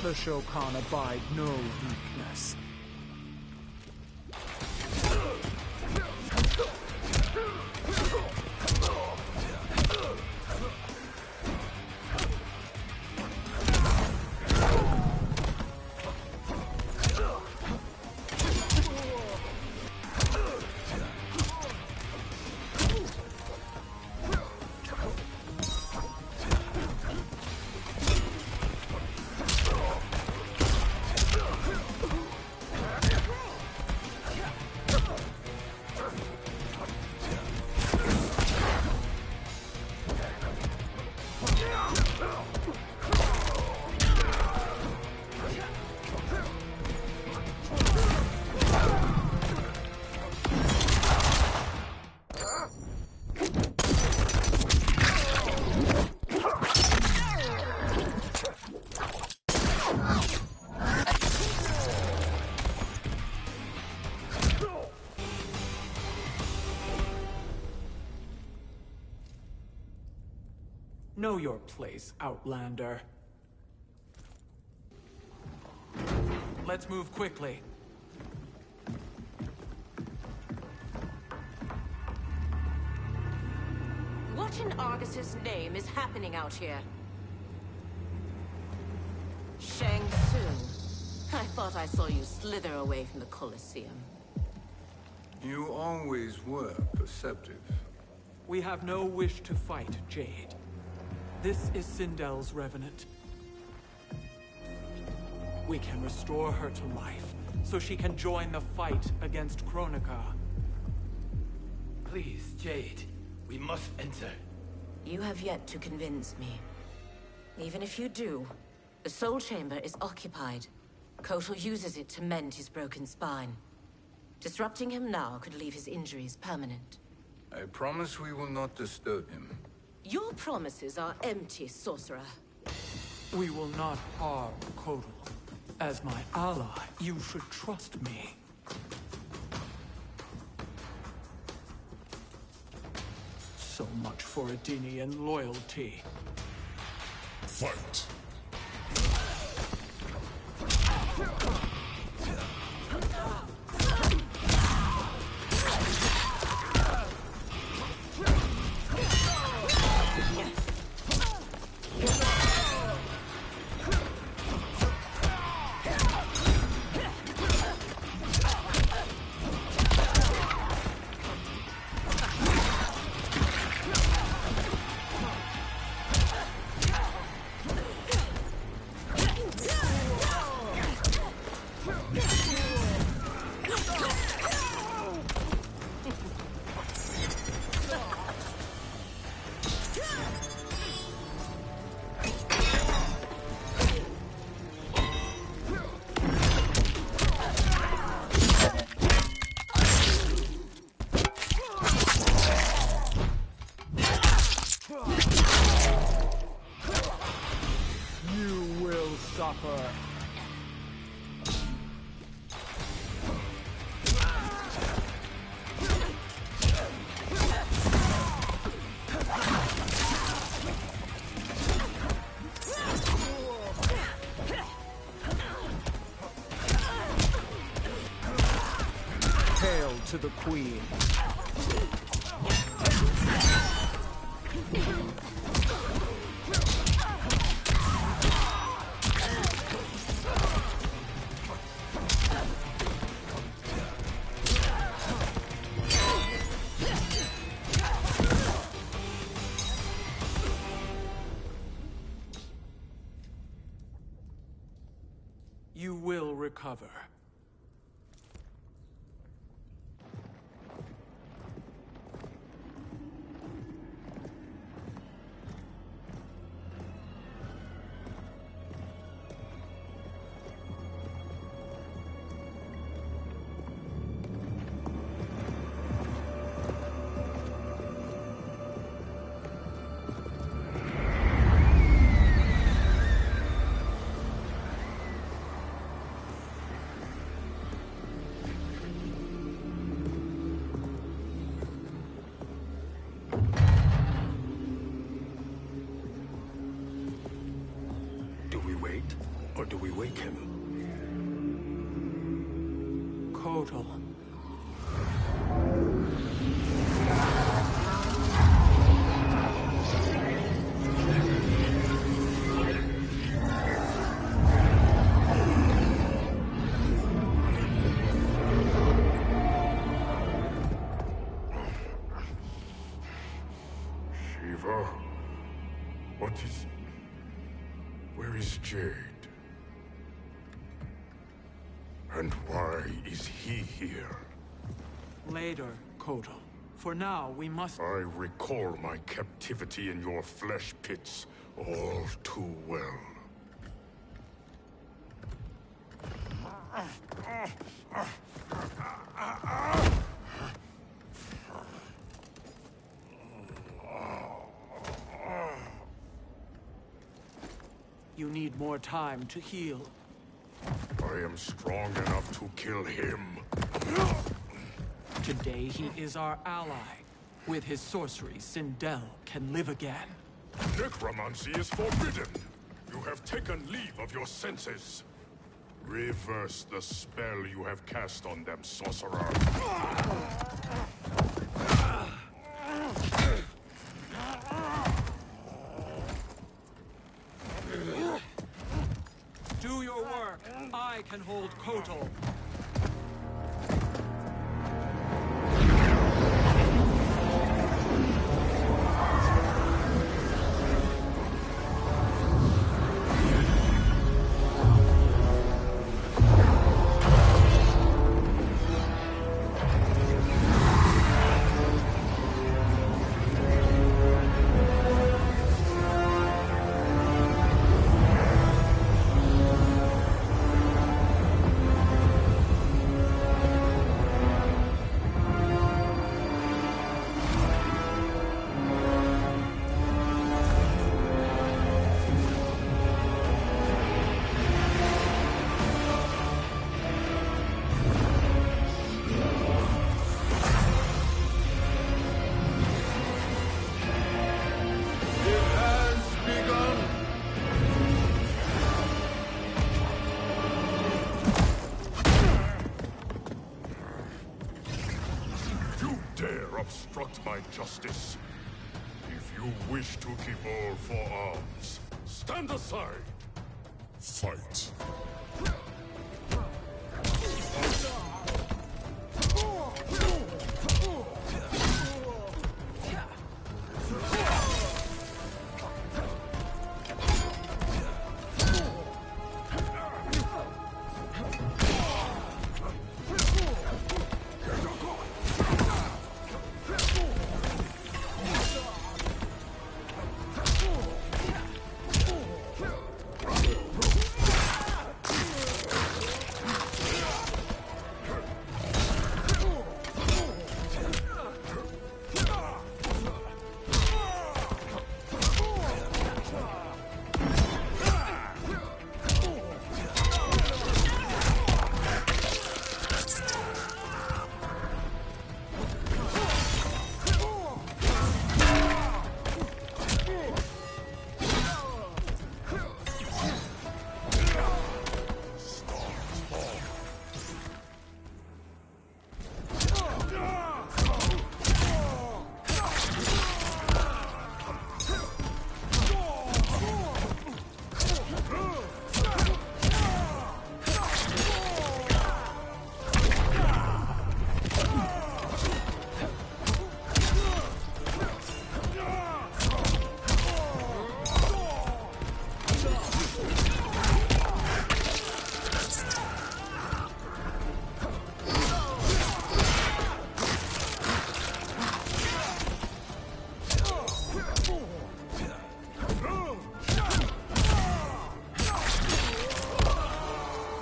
S11: The Shokan abide no weakness. Know your place, Outlander. Let's move quickly.
S10: What in Argus's name is happening out here? Shang Tsung. I thought I saw you slither away from the Colosseum.
S6: You always were perceptive.
S11: We have no wish to fight, Jade. This is Sindel's Revenant. We can restore her to life, so she can join the fight against Kronika.
S3: Please, Jade. We must enter.
S10: You have yet to convince me. Even if you do, the Soul Chamber is occupied. Kotal uses it to mend his broken spine. Disrupting him now could leave his injuries permanent.
S6: I promise we will not disturb him.
S10: Your promises are empty, sorcerer.
S11: We will not harm Kotal. As my ally, you should trust me. So much for Adenian loyalty.
S7: Fight!
S11: offer. Hail to the Queen. You will recover.
S8: Or do we wake him?
S11: Kotal.
S7: Shiva? What is... Where is Jade? And why is he here?
S11: Later, Kotal. For now, we must...
S7: I recall my captivity in your flesh pits all too well.
S11: You need more time to heal.
S7: I am strong enough to kill him.
S11: Today he is our ally. With his sorcery, Sindel can live again.
S7: Necromancy is forbidden. You have taken leave of your senses. Reverse the spell you have cast on them, sorcerer.
S11: Do your work. I can hold Kotal.
S7: Obstruct my justice. If you wish to keep all four arms, stand aside. Fight.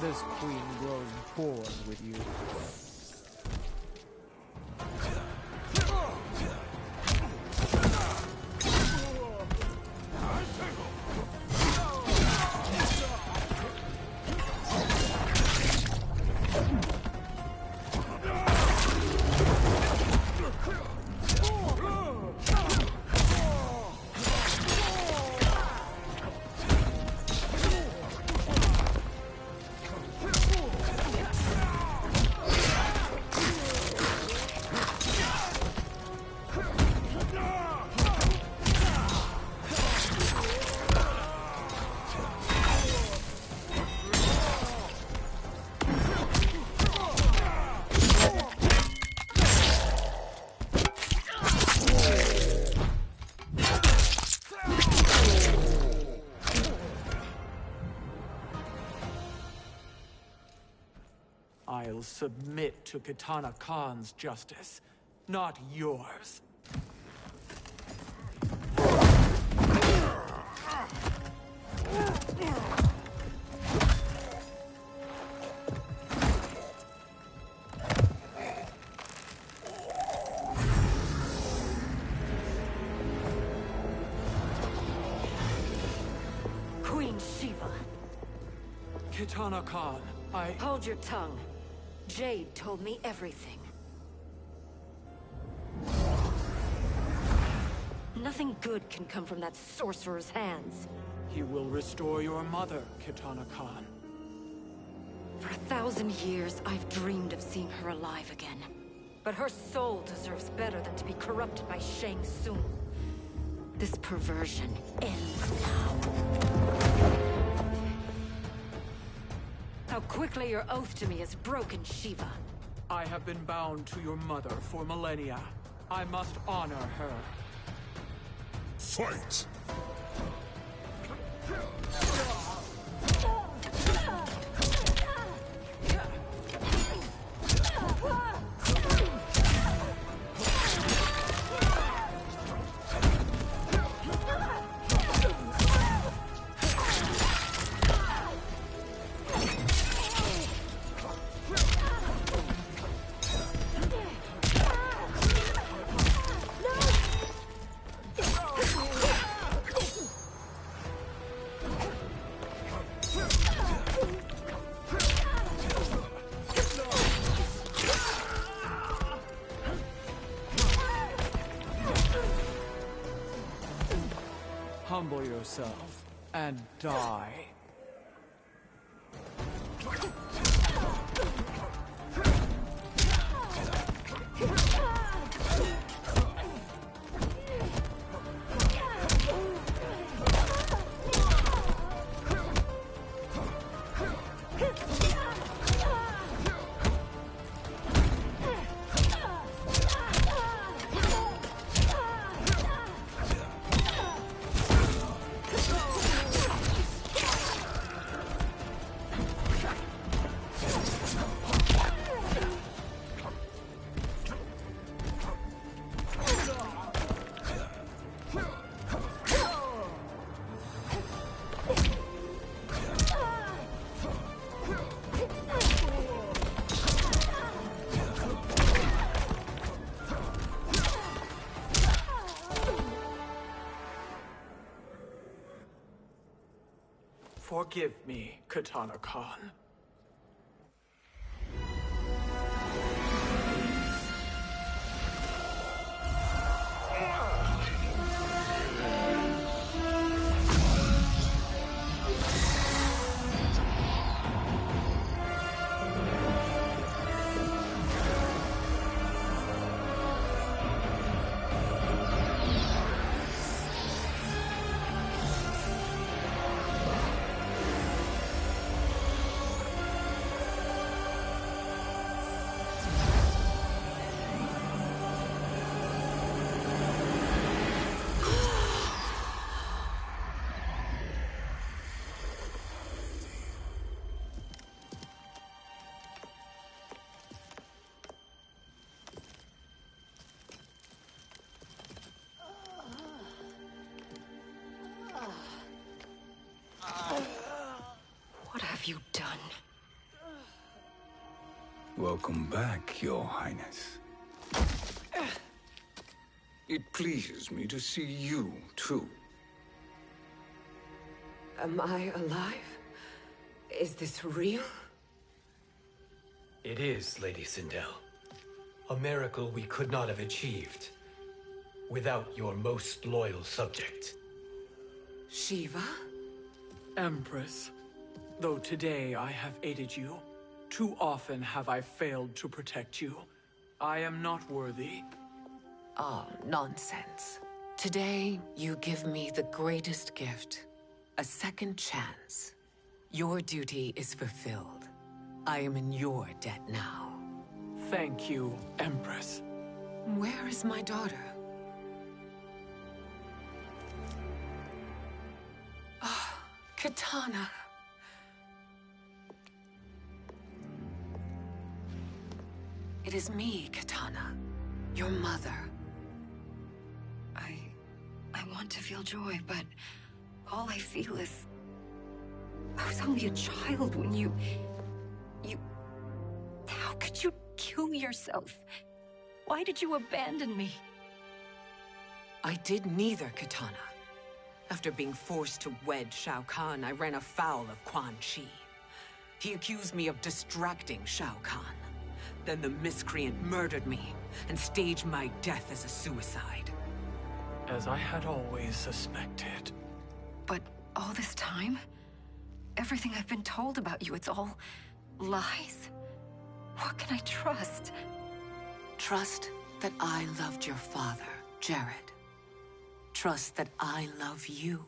S11: This queen grows bored with you. I'll submit to Kitana Khan's justice, not yours.
S4: Queen Shiva.
S11: Kitana Khan, I...
S4: Hold your tongue. Jade told me everything. Nothing good can come from that sorcerer's hands.
S11: He will restore your mother, Kitana Khan.
S4: For 1,000 years, I've dreamed of seeing her alive again. But her soul deserves better than to be corrupted by Shang Tsung. This perversion ends now. How quickly your oath to me has broken, Shiva.
S11: I have been bound to your mother for millennia. I must honor her.
S7: Fight!
S11: Humble yourself and die. Forgive me, Kitana Khan.
S4: What have you done?
S6: Welcome back, Your Highness. It pleases me to see you, too.
S2: Am I alive? Is this real?
S3: It is, Lady Sindel. A miracle we could not have achieved without your most loyal subject.
S2: Shiva?
S11: Empress, though today I have aided you, too often have I failed to protect you. I am not worthy.
S2: Oh, nonsense. Today, you give me the greatest gift. A second chance. Your duty is fulfilled. I am in your debt now.
S11: Thank you, Empress.
S2: Where is my daughter? Ah, Katana. It is me, Katana. Your mother.
S4: I want to feel joy, but all I feel is... I was only a child when you... How could you kill yourself? Why did you abandon me?
S2: I did neither, Katana. After being forced to wed Shao Kahn, I ran afoul of Quan Chi. He accused me of distracting Shao Kahn. Then the miscreant murdered me and staged my death as a suicide.
S11: As I had always suspected.
S4: But all this time? Everything I've been told about you, it's all lies? What can I trust?
S2: Trust that I loved your father, Jared. Trust that I love you.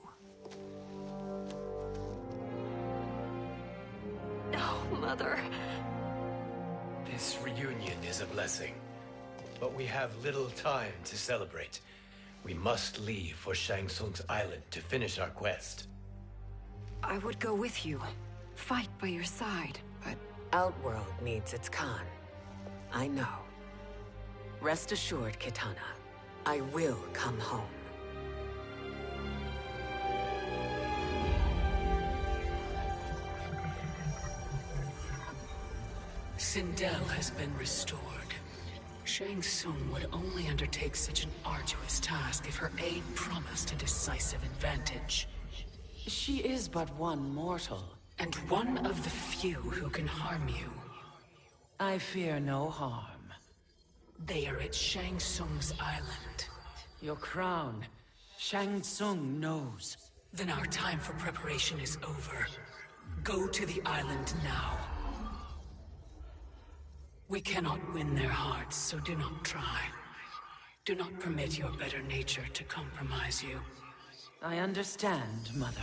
S4: No, Mother.
S3: This reunion is a blessing, but we have little time to celebrate. We must leave for Shang Tsung's island to finish our quest.
S4: I would go with you, fight by your side, but...
S2: Outworld needs its Khan. I know. Rest assured, Kitana. I will come home. Sindel has been restored. Shang Tsung would only undertake such an arduous task if her aid promised a decisive advantage. She is but one mortal, and one of the few who can harm you. I fear no harm. They are at Shang Tsung's island. Your crown. Shang Tsung knows. Then our time for preparation is over. Go to the island now. We cannot win their hearts, so do not try. Do not permit your better nature to compromise you. I understand, Mother.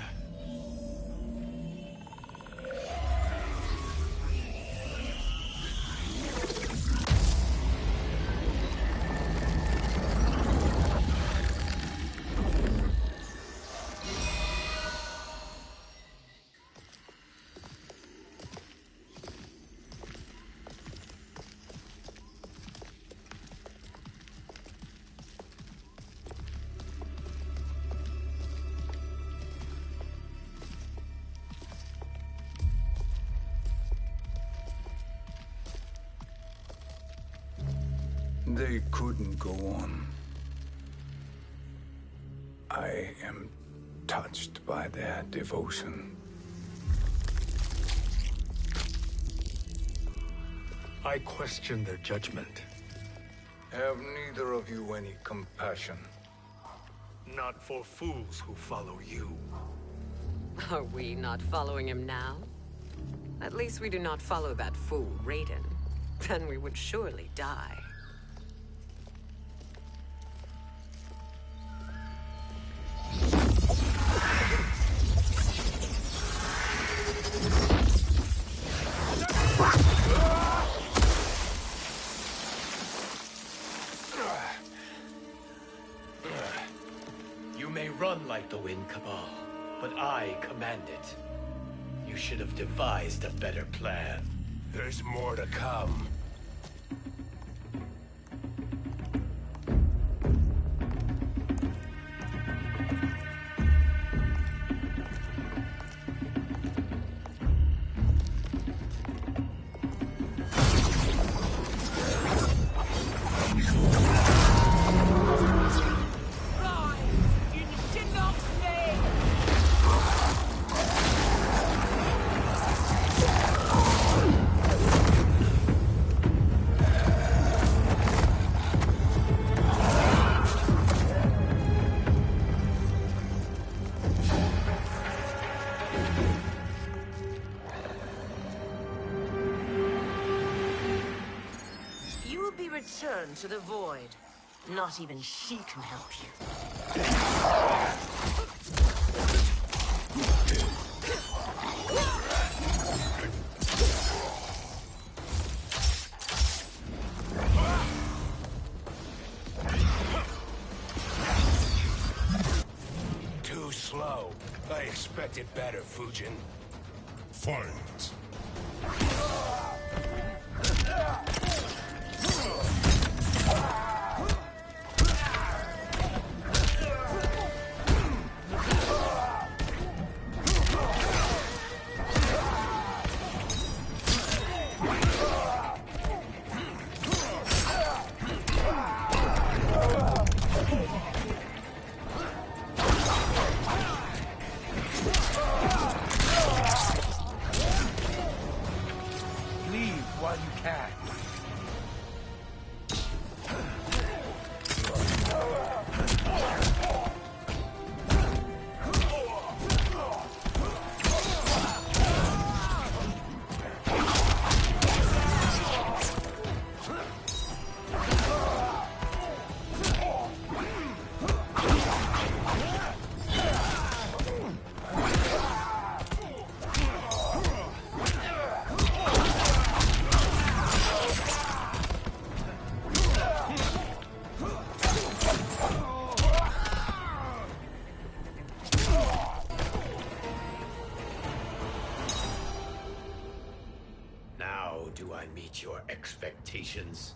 S6: They couldn't go on. I am touched by their devotion.
S8: I question their judgment.
S6: Have neither of you any compassion?
S8: Not for fools who follow you.
S2: Are we not following him now? At least we do not follow that fool, Raiden. Then we would surely die.
S3: You may run like the wind, Cabal, but I command it. You should have devised a better plan.
S9: There's more to come.
S10: return to the void. Not even she can help you.
S9: Too slow. I expected better, Fujin.
S7: Fight!
S9: Leave while you can. Now do I meet your expectations?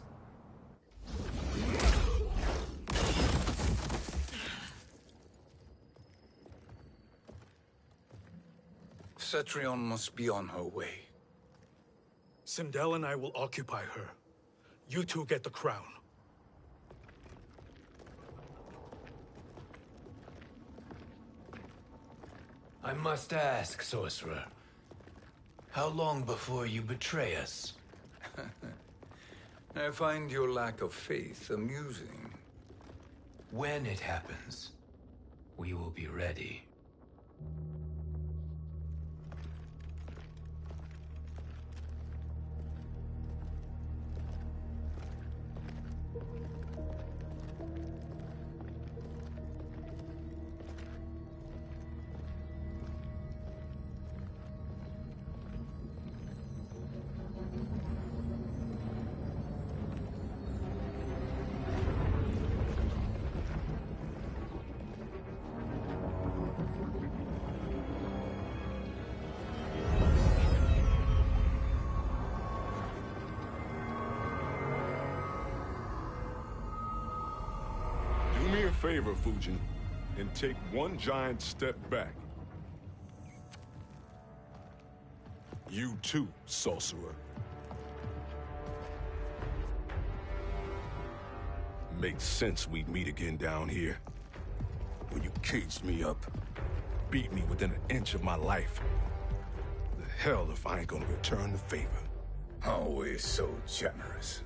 S6: Cetrion must be on her way.
S8: Sindel and I will occupy her. You two get the crown.
S9: I must ask, sorcerer. How long before you betray us?
S6: I find your lack of faith amusing.
S9: When it happens, we will be ready.
S5: Do me a favor, Fujin, and take one giant step back. You too, sorcerer. Makes sense we'd meet again down here. When you caged me up, beat me within an inch of my life. The hell if I ain't gonna return the favor.
S6: Always so generous.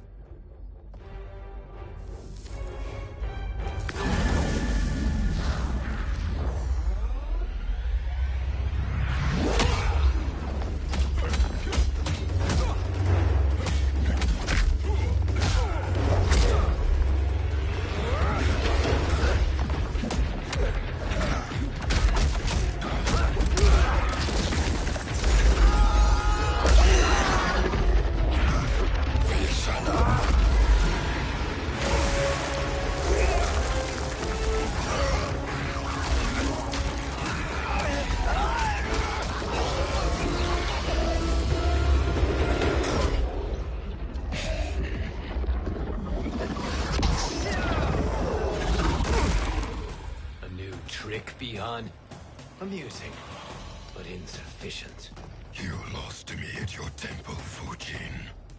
S9: Beyond amusing, but insufficient.
S13: You lost to me at your temple, Fujin.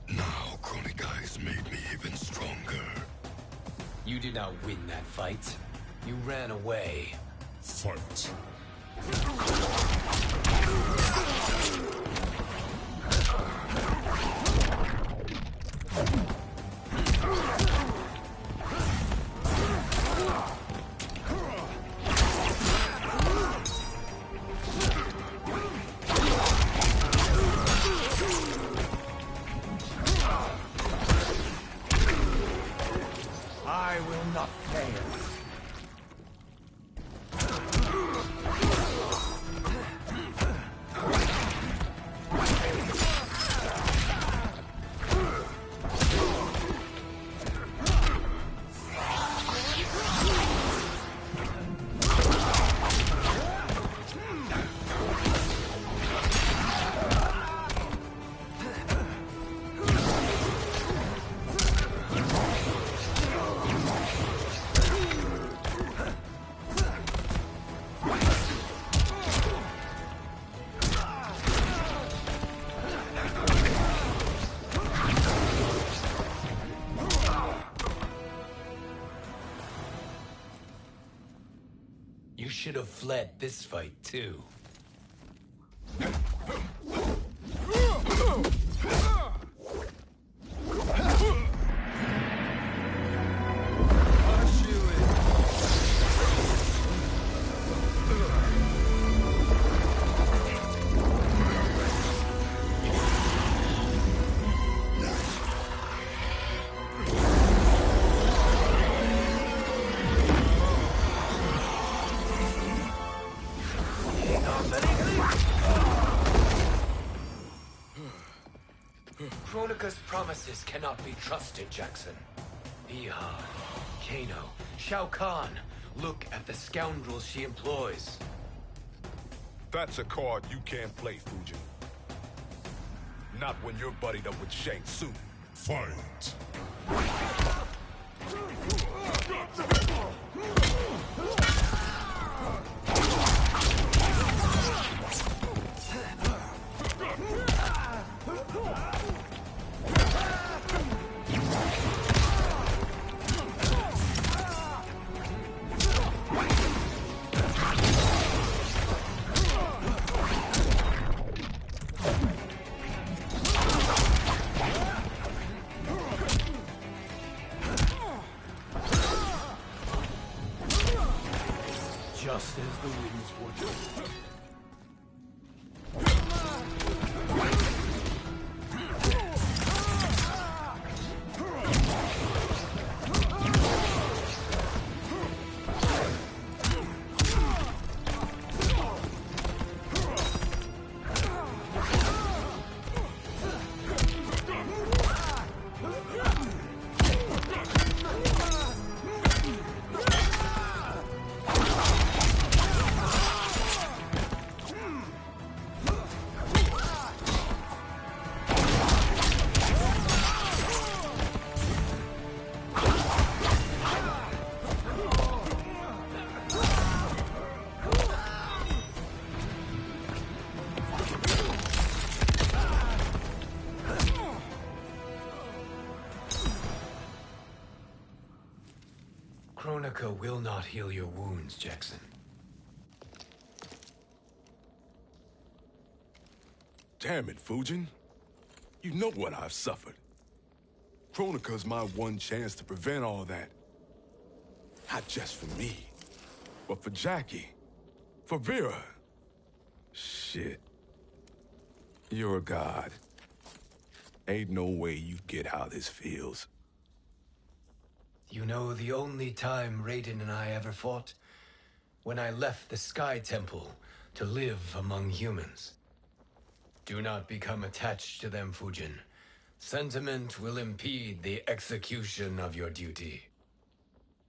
S13: Now Kronika has made me even stronger.
S9: You did not win that fight. You ran away.
S7: Fight.
S3: should have fled this fight, too. Kronika's promises cannot be trusted, Jackson. Ihan, Kano, Shao Kahn. Look at the scoundrels she employs.
S5: That's a card you can't play, Fujin. Not when you're buddied up with Shang Tsung.
S7: Fight!
S3: Just as the winds foretold. Kronika will not heal your wounds, Jackson.
S5: Damn it, Fujin. You know what I've suffered. Kronika's my one chance to prevent all that. Not just for me, but for Jackie, for Vera. Shit. You're a god. Ain't no way you get how this feels.
S3: You know the only time Raiden and I ever fought? When I left the Sky Temple to live among humans. Do not become attached to them, Fujin. Sentiment will impede the execution of your duty.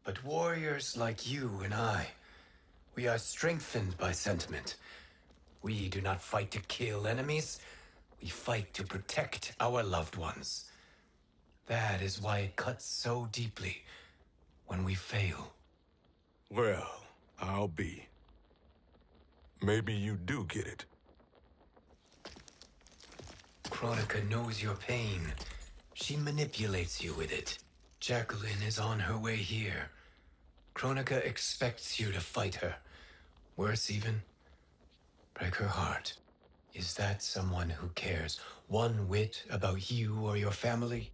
S3: But warriors like you and I, we are strengthened by sentiment. We do not fight to kill enemies. We fight to protect our loved ones. That is why it cuts so deeply when we fail.
S5: Well, I'll be. Maybe you do get it.
S3: Kronika knows your pain. She manipulates you with it. Jacqueline is on her way here. Kronika expects you to fight her. Worse even, break her heart. Is that someone who cares one whit about you or your family?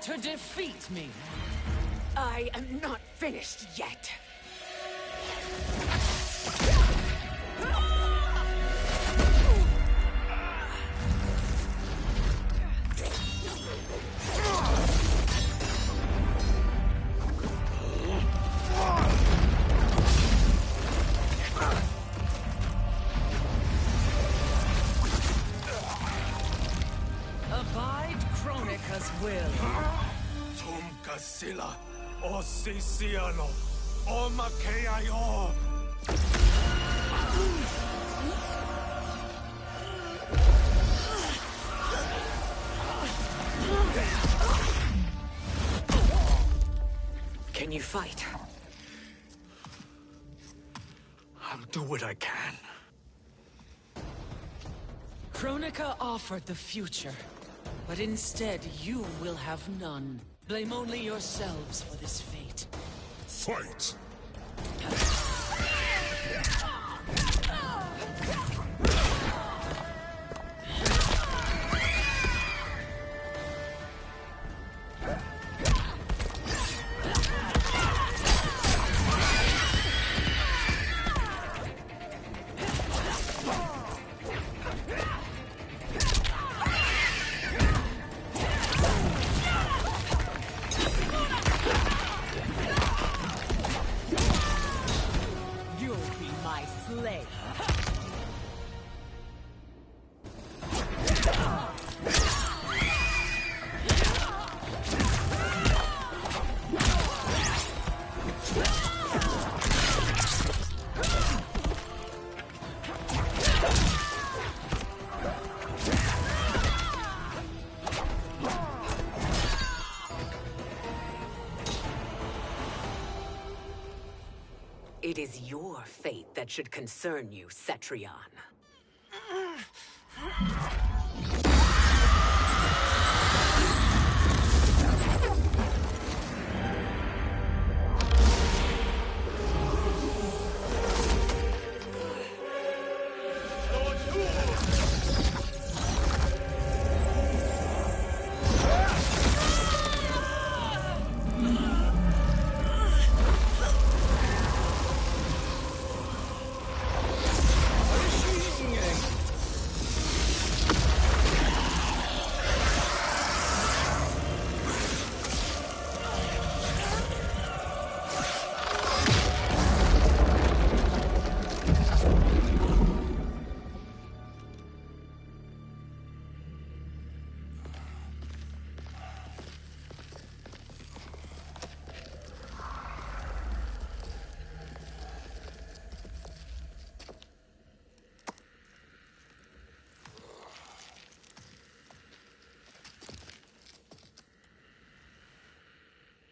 S2: To defeat me. I am not finished yet. A will.
S8: Tum Kasila, O Sisiano, O Makeayo.
S2: Can you fight?
S8: I'll do what I can.
S2: Kronika offered the future, but instead you will have none. Blame only yourselves for this fate.
S7: Fight!
S2: You'll be my slave. It is your fate that should concern you, Cetrion.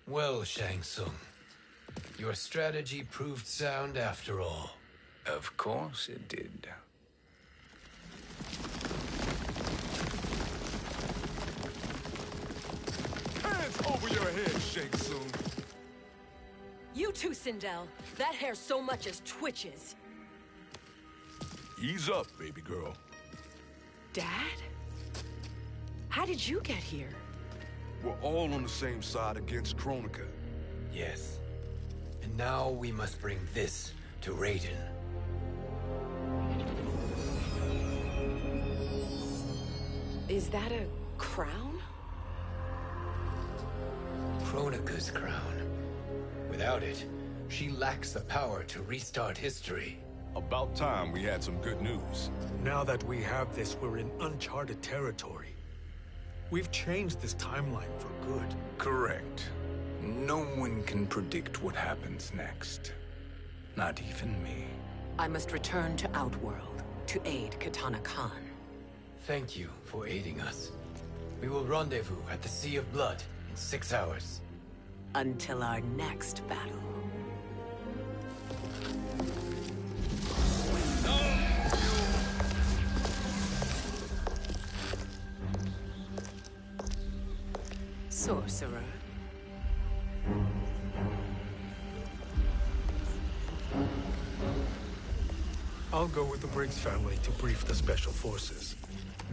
S3: Well, Shang Tsung, your strategy proved sound after all.
S6: Of course it did.
S5: Hands over your head, Shang Tsung.
S14: You too, Sindel. That hair so much as twitches.
S5: Ease up, baby girl.
S14: Dad? How did you get here?
S5: We're all on the same side against Kronika.
S3: Yes. And now we must bring this to Raiden.
S14: Is that a crown?
S3: Kronika's crown. Without it, she lacks the power to restart history.
S5: About time we had some good news.
S8: Now that we have this, we're in uncharted territory. We've changed this timeline for good.
S6: Correct. No one can predict what happens next. Not even me.
S2: I must return to Outworld to aid Katana Khan.
S3: Thank you for aiding us. We will rendezvous at the Sea of Blood in 6 hours.
S2: Until our next battle. Sorcerer.
S8: I'll go with the Briggs family to brief the Special Forces.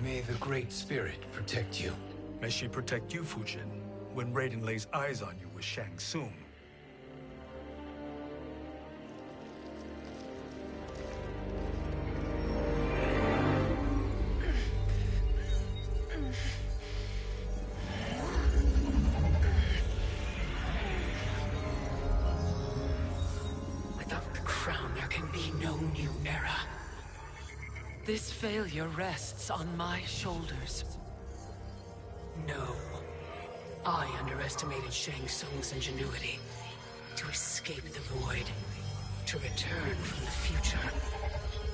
S3: May the Great Spirit protect you.
S8: May she protect you, Fujin, when Raiden lays eyes on you with Shang Tsung.
S2: Without the crown, there can be no new era. This failure rests on my shoulders. No. I underestimated Shang Tsung's ingenuity. To escape the void. To return from the future.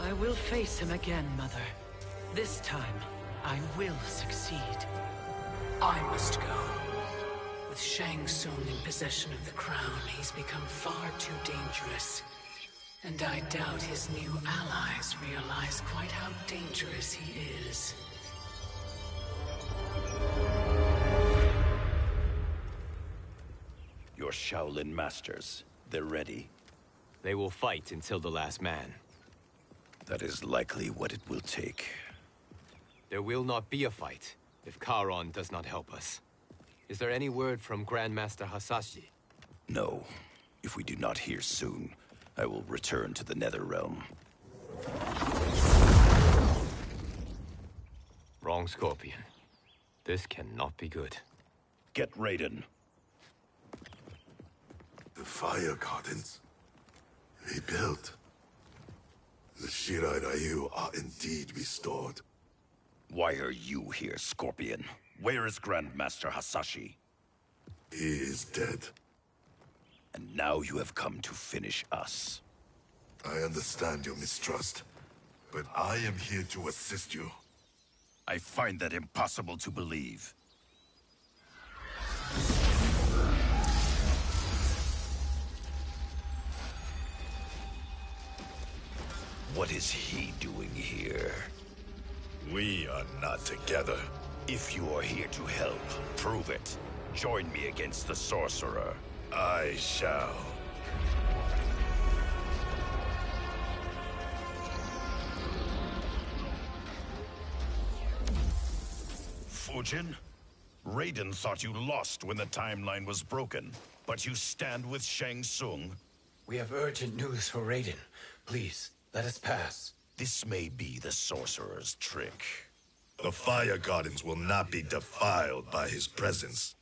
S11: I will face him again, Mother. This time, I will succeed.
S2: I must go. With Shang Tsung in possession of the crown, he's become far too dangerous. And I doubt his new allies realize quite how dangerous he is.
S9: Your Shaolin masters, they're ready.
S3: They will fight until the last man.
S9: That is likely what it will take.
S3: There will not be a fight if Charon does not help us. Is there any word from Grandmaster Hasashi?
S9: No. If we do not hear soon, I will return to the Netherrealm.
S3: Wrong, Scorpion. This cannot be good.
S9: Get Raiden.
S7: The Fire Gardens. Rebuilt. The Shirai Ryu are indeed restored.
S9: Why are you here, Scorpion? Where is Grandmaster Hasashi?
S7: He is dead.
S9: And now you have come to finish us.
S7: I understand your mistrust, but I am here to assist you.
S9: I find that impossible to believe. What is he doing here?
S7: We are not together.
S9: If you are here to help, prove it. Join me against the sorcerer.
S7: I shall.
S9: Fujin? Raiden thought you lost when the timeline was broken, but you stand with Shang Tsung.
S3: We have urgent news for Raiden. Please, let us pass.
S9: This may be the sorcerer's trick.
S7: The Fire Gardens will not be defiled by his presence.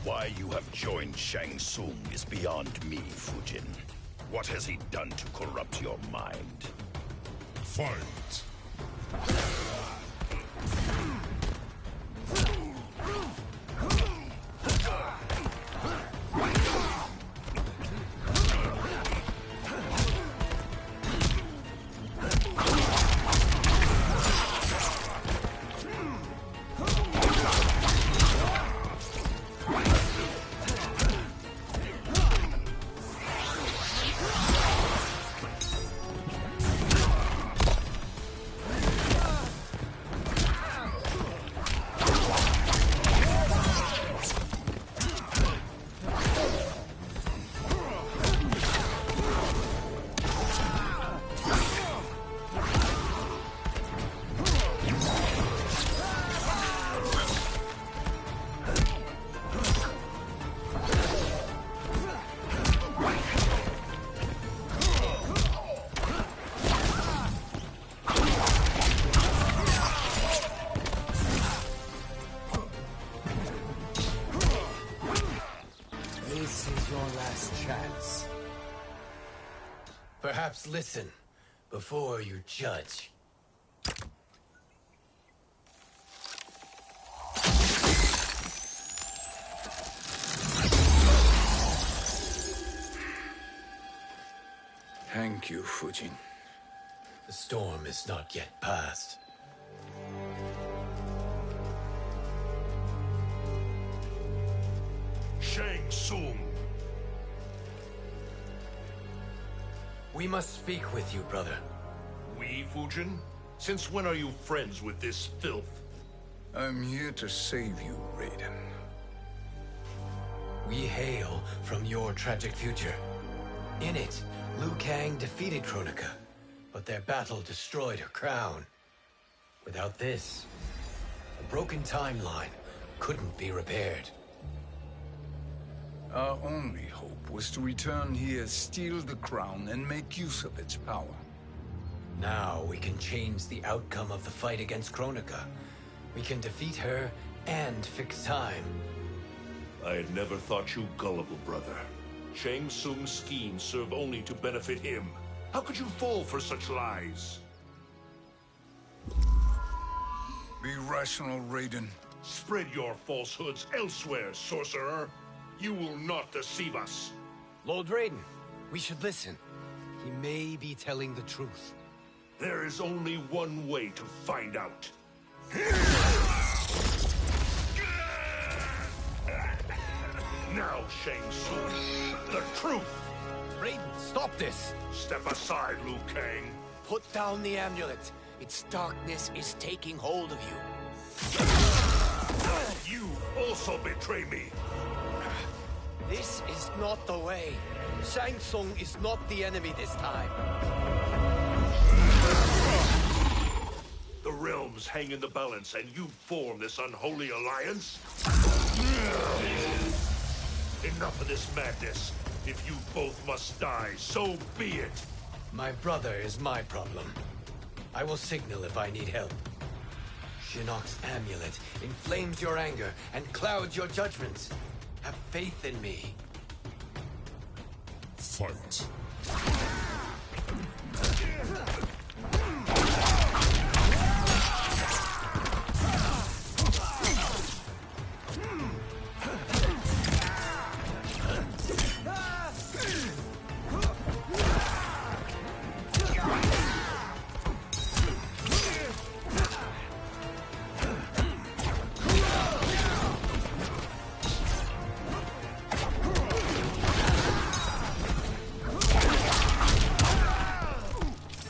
S9: Why you have joined Shang Tsung is beyond me, Fujin. What has he done to corrupt your mind?
S7: Fight!
S3: This is your last chance. Perhaps listen before you judge.
S6: Thank you, Fujin.
S3: The storm is not yet past.
S9: Shang Tsung!
S3: We must speak with you, brother.
S1: We, Fujin? Since when are you friends with this filth?
S6: I'm here to save you, Raiden.
S3: We hail from your tragic future. In it, Liu Kang defeated Kronika, but their battle destroyed her crown. Without this, a broken timeline couldn't be repaired.
S6: Our only hope was to return here, steal the crown, and make use of its power.
S3: Now we can change the outcome of the fight against Kronika. We can defeat her and fix time.
S1: I had never thought you gullible, brother. Shang Tsung's schemes serve only to benefit him. How could you fall for such lies?
S6: Be rational, Raiden.
S1: Spread your falsehoods elsewhere, sorcerer. You will not deceive us.
S3: Lord Raiden, we should listen. He may be telling the truth.
S1: There is only one way to find out. Now, Shang Tsung, the truth!
S3: Raiden, stop this!
S1: Step aside, Liu Kang.
S3: Put down the amulet. Its darkness is taking hold of you.
S1: You also betray me.
S3: This is not the way. Shang Tsung is not the enemy this time.
S1: The realms hang in the balance, and you form this unholy alliance? Enough of this madness. If you both must die, so be it.
S3: My brother is my problem. I will signal if I need help. Shinnok's amulet inflames your anger and clouds your judgments. Have faith in me.
S13: Fight.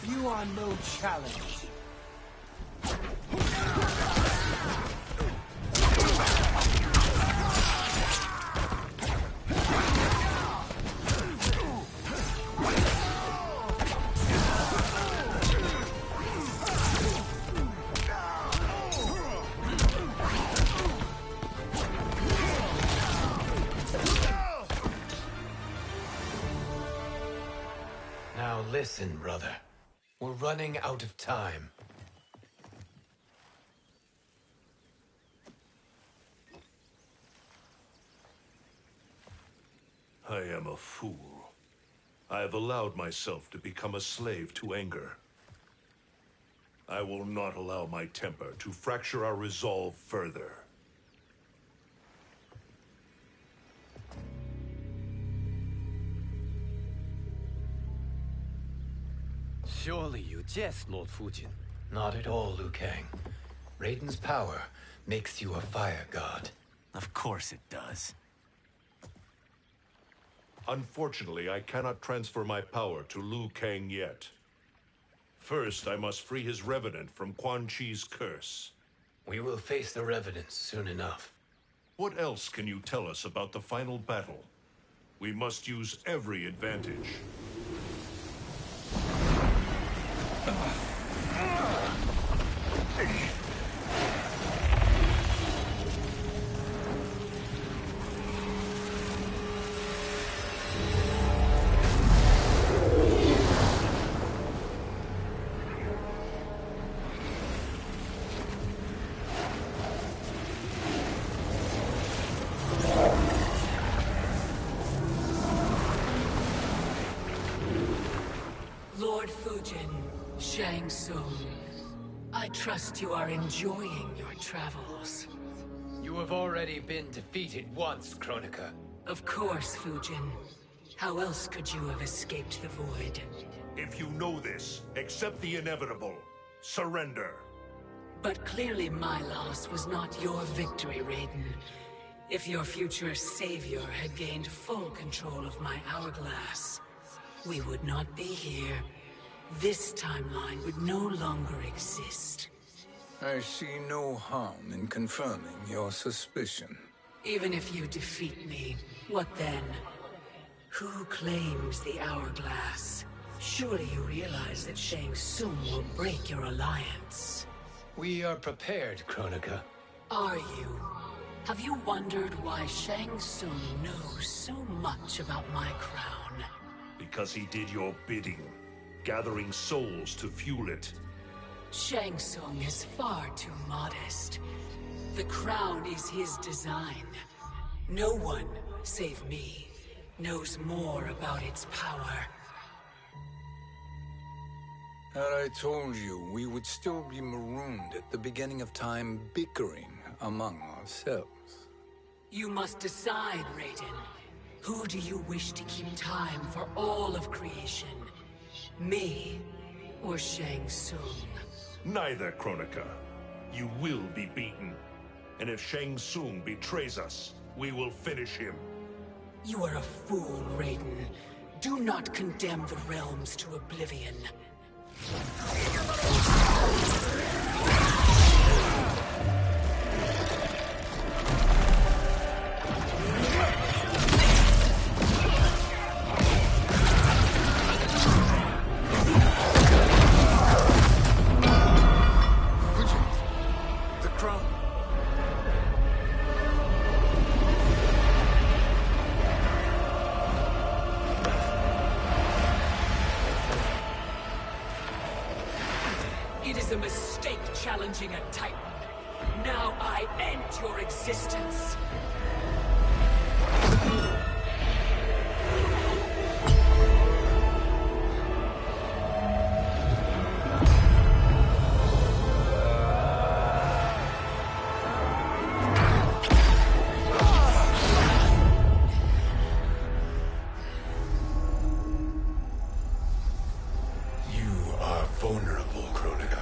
S3: You are no challenge. Now listen, brother. We're running out of time.
S1: I am a fool. I have allowed myself to become a slave to anger. I will not allow my temper to fracture our resolve further.
S3: Surely you jest, Lord Fujin. Not at all, Liu Kang. Raiden's power makes you a fire god.
S15: Of course it does.
S1: Unfortunately, I cannot transfer my power to Liu Kang yet. First, I must free his revenant from Quan Chi's curse.
S3: We will face the Revenants soon enough.
S1: What else can you tell us about the final battle? We must use every advantage.
S2: Lord Fujin, Shang Tsung, I trust you are enjoying your travels.
S3: You have already been defeated once, Kronika.
S2: Of course, Fujin. How else could you have escaped the void?
S1: If you know this, accept the inevitable. Surrender.
S2: But clearly my loss was not your victory, Raiden. If your future savior had gained full control of my hourglass, we would not be here. This timeline would no longer exist.
S6: I see no harm in confirming your suspicion.
S2: Even if you defeat me, what then? Who claims the hourglass? Surely you realize that Shang Tsung will break your alliance.
S3: We are prepared, Kronika.
S2: Are you? Have you wondered why Shang Tsung knows so much about my crown?
S1: Because he did your bidding. gathering souls to fuel it.
S2: Shang Tsung is far too modest. The crown is his design. No one, save me, knows more about its power.
S6: Had I told you, we would still be marooned at the beginning of time, bickering among ourselves.
S2: You must decide, Raiden. Who do you wish to keep time for all of creation? Me or Shang Tsung?
S1: Neither, Kronika. You will be beaten. And if Shang Tsung betrays us, we will finish him.
S2: You are a fool, Raiden. Do not condemn the realms to oblivion.
S6: The crown.
S2: It is a mistake challenging a Titan. Now I end your existence.
S13: You are vulnerable, Kronika.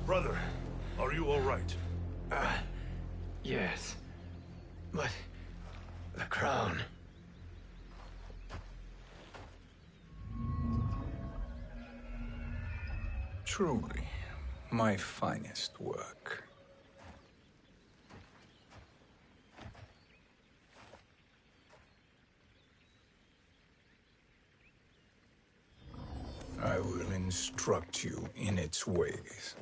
S1: Brother, are you all right?
S3: Yes. But the crown.
S6: Truly, my finest work. I will instruct you in its ways.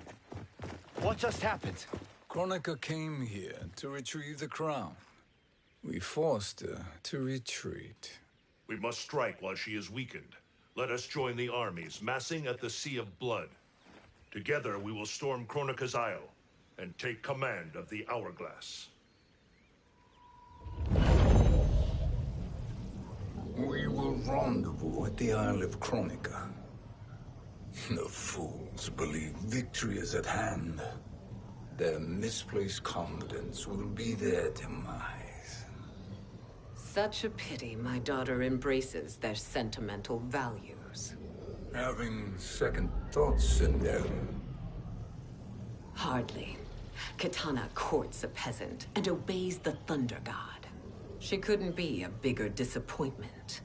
S3: What just happened?
S6: Kronika came here to retrieve the crown. We forced her to retreat.
S1: We must strike while she is weakened. Let us join the armies, massing at the Sea of Blood. Together we will storm Kronika's Isle and take command of the Hourglass.
S6: We will rendezvous at the Isle of Kronika. The fools believe victory is at hand. Their misplaced confidence will be their demise.
S10: Such a pity my daughter embraces their sentimental values.
S6: Having second thoughts, Sindel.
S10: Hardly. Kitana courts a peasant and obeys the Thunder God. She couldn't be a bigger disappointment.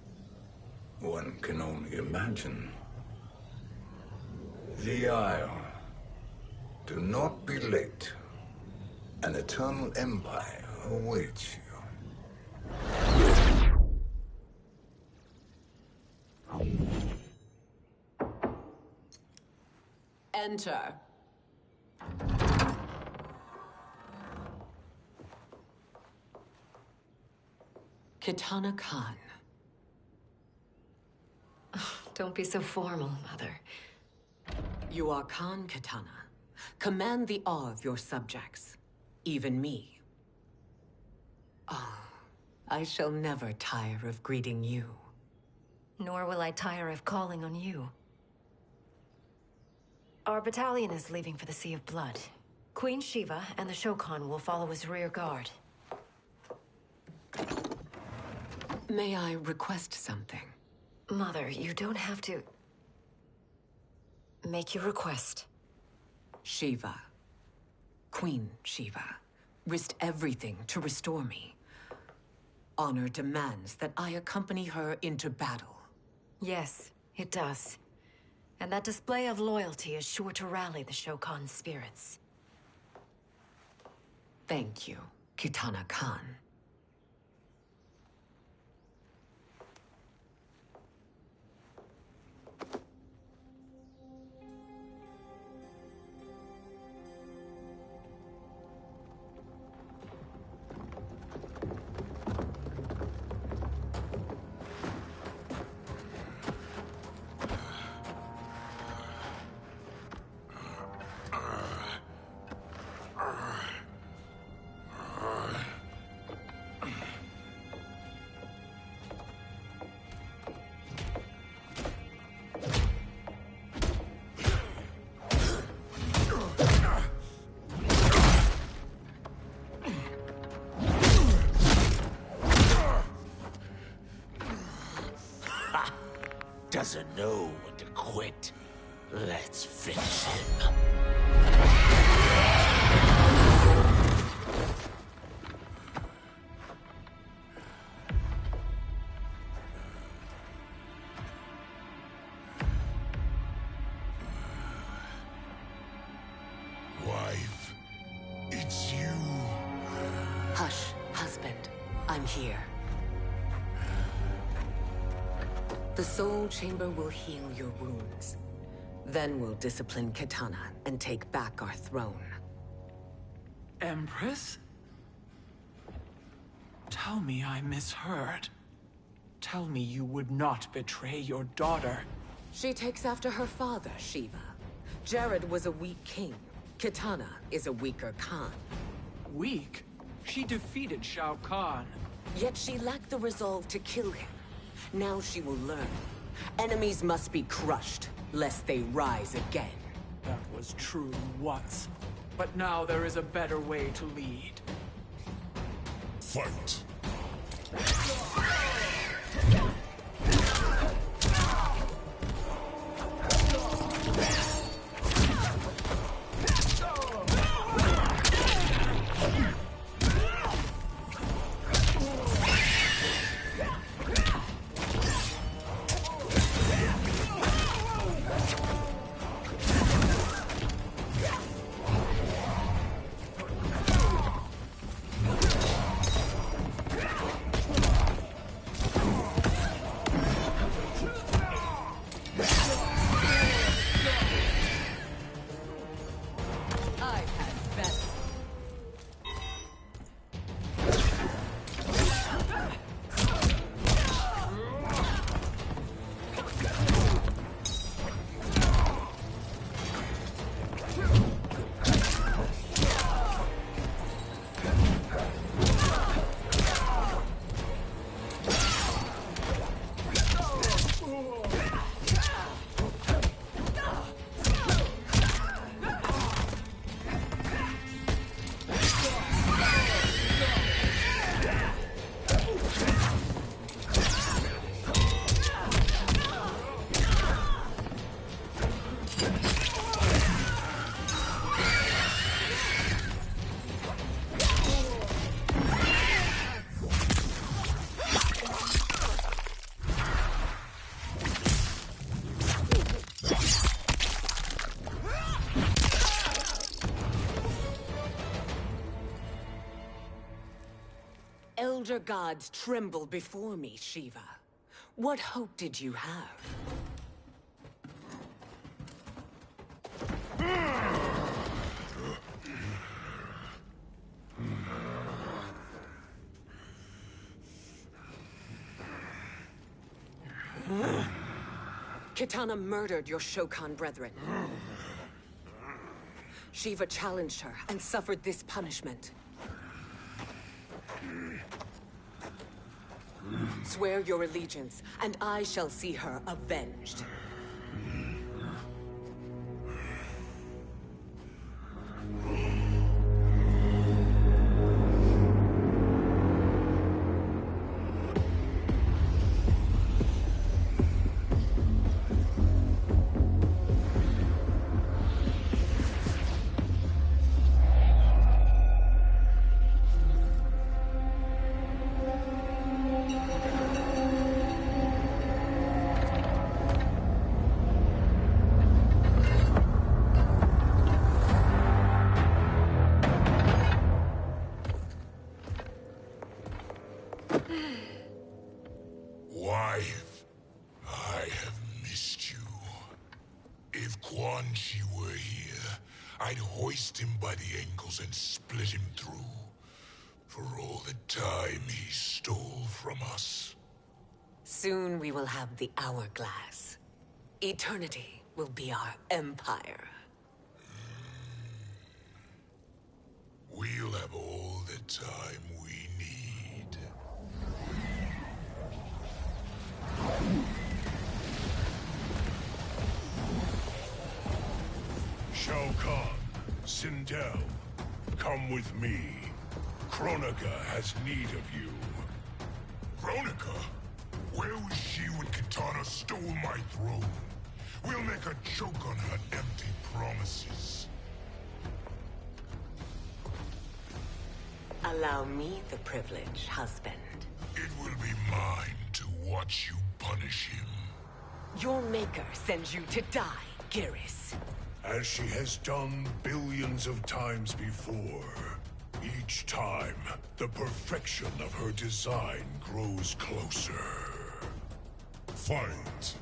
S6: One can only imagine. The Isle. Do not be late. An eternal empire awaits you.
S10: Enter. Kitana Khan.
S4: Don't be so formal, Mother.
S10: You are Khan Kitana. Command the awe of your subjects. Even me. Oh, I shall never tire of greeting you.
S4: Nor will I tire of calling on you. Our battalion is leaving for the Sea of Blood. Queen Shiva and the Shokan will follow as rear guard.
S2: May I request something?
S4: Mother, you don't have to... make your request.
S2: Shiva. Queen Shiva risked everything to restore me. Honor demands that I accompany her into battle.
S4: Yes, it does. And that display of loyalty is sure to rally the Shokan's spirits.
S2: Thank you, Kitana Khan.
S9: Doesn't know when to quit. Let's finish him.
S13: Wife, it's you.
S2: Hush, husband. I'm here. The Soul Chamber will heal your wounds. Then we'll discipline Kitana and take back our throne.
S11: Empress? Tell me I misheard. Tell me you would not betray your daughter.
S2: She takes after her father, Shiva. Jared was a weak king. Kitana is a weaker Khan.
S11: Weak? She defeated Shao Kahn.
S2: Yet she lacked the resolve to kill him. Now she will learn. Enemies must be crushed, lest they rise again.
S11: That was true once. But now there is a better way to lead.
S13: Fight.
S2: Elder gods tremble before me, Shiva. What hope did you have? Kitana murdered your Shokan brethren. Shiva challenged her and suffered this punishment. Swear your allegiance, and I shall see her avenged.
S7: Manchi were here, I'd hoist him by the ankles and split him through. For all the time he stole from us.
S2: Soon we will have the hourglass. Eternity will be our empire.
S7: We'll have all the time we need. Shao Kahn, Sindel, come with me. Kronika has need of you. Kronika? Where was she when Kitana stole my throne? We'll make a joke on her empty promises.
S2: Allow me the privilege, husband.
S7: It will be mine to watch you punish him.
S2: Your maker sends you to die, Geras.
S7: As she has done billions of times before. Each time, the perfection of her design grows closer. Fight!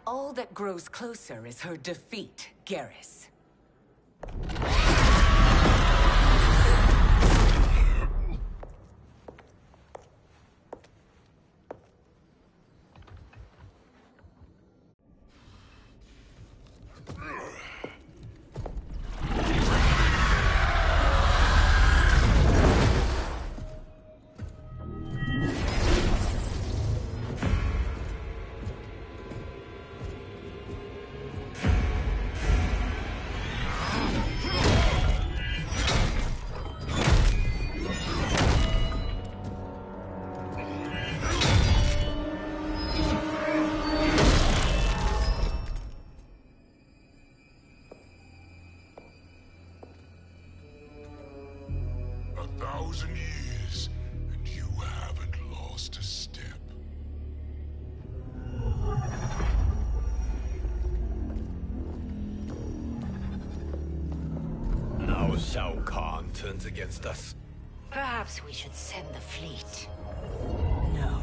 S2: All that grows closer is her defeat, Geras.
S7: Years, and you haven't lost a step.
S3: Now Shao Kahn turns against us.
S4: Perhaps we should send the fleet.
S2: No.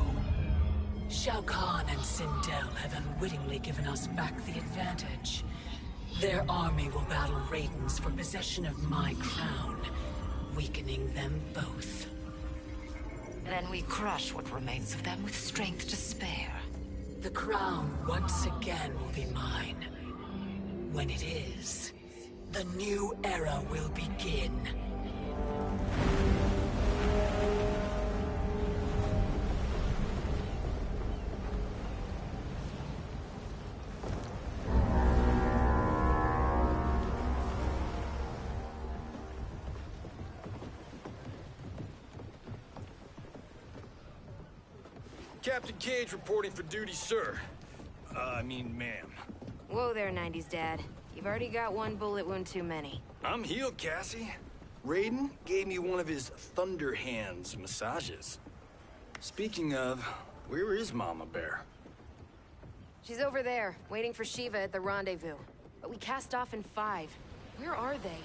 S2: Shao Kahn and Sindel have unwittingly given us back the advantage. Their army will battle Raidens for possession of my crown, weakening them both.
S4: Then we crush what remains of them with strength to spare.
S2: The crown once again will be mine. When it is, the new era will begin.
S16: Captain Cage reporting for duty, sir. Ma'am.
S17: Whoa there, 90s dad. You've already got one bullet wound too many.
S16: I'm healed, Cassie. Raiden gave me one of his Thunder Hands massages. Speaking of, where is Mama Bear?
S17: She's over there, waiting for Shiva at the rendezvous. But we cast off in 5. Where are they?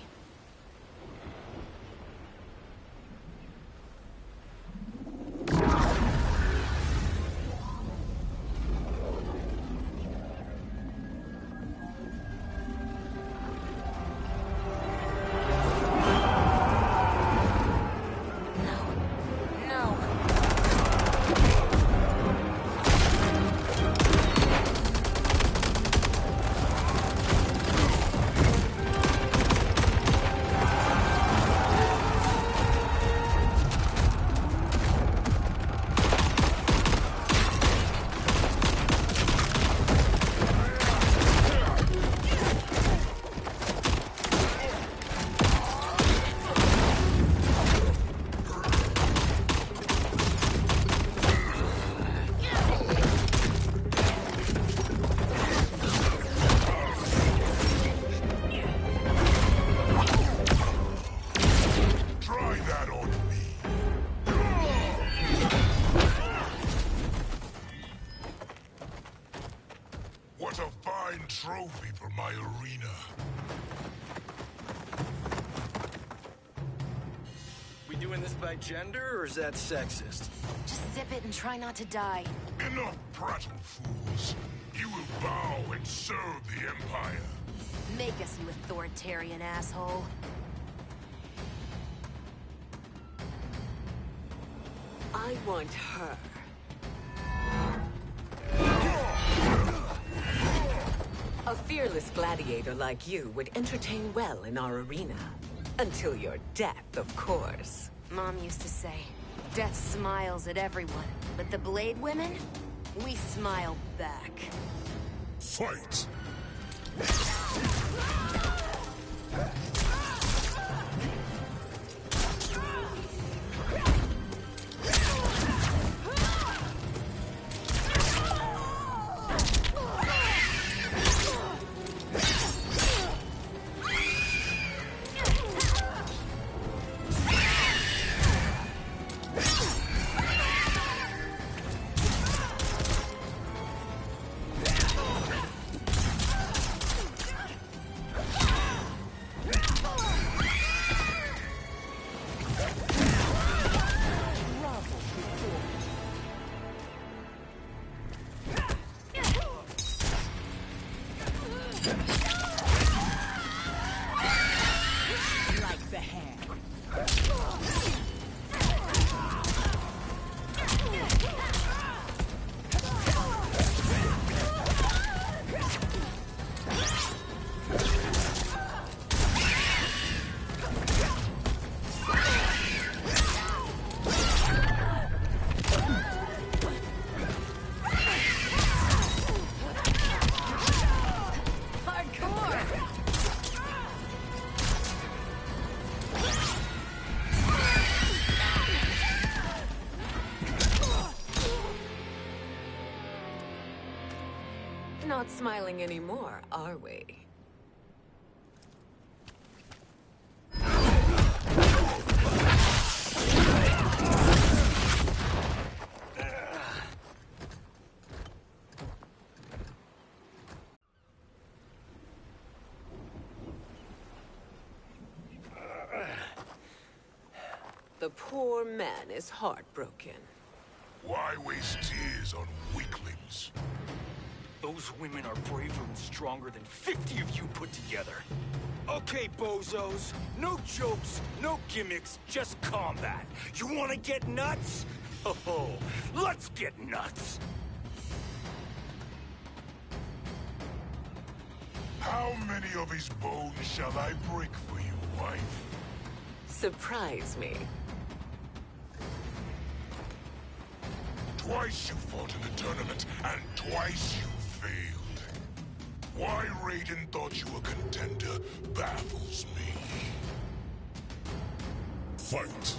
S7: my arena.
S16: We doing this by gender, or is that sexist?
S17: Just zip it and try not to die.
S7: Enough prattle, fools. You will bow and serve the Empire.
S17: Make us, you authoritarian asshole.
S14: I want her. A fearless gladiator like you would entertain well in our arena. Until your death, of course.
S17: Mom used to say, death smiles at everyone, but the Blade women, we smile back.
S7: Fight!
S14: Not smiling anymore, are we? The poor man is heartbroken.
S7: Why waste tears on weaklings?
S16: Those women are braver and stronger than 50 of you put together. Okay, bozos. No jokes, no gimmicks, just combat. You wanna get nuts? Oh, let's get nuts!
S7: How many of his bones shall I break for you, wife?
S14: Surprise me.
S7: Twice you fought in the tournament, and twice you failed. Why Raiden thought you a contender baffles me. Fight!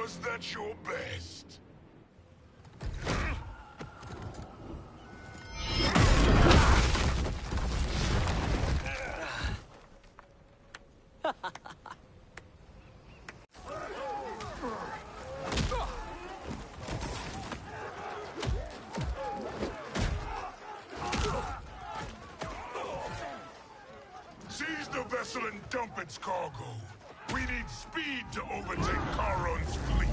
S7: Was that your best? cargo. We need speed to overtake Charon's fleet.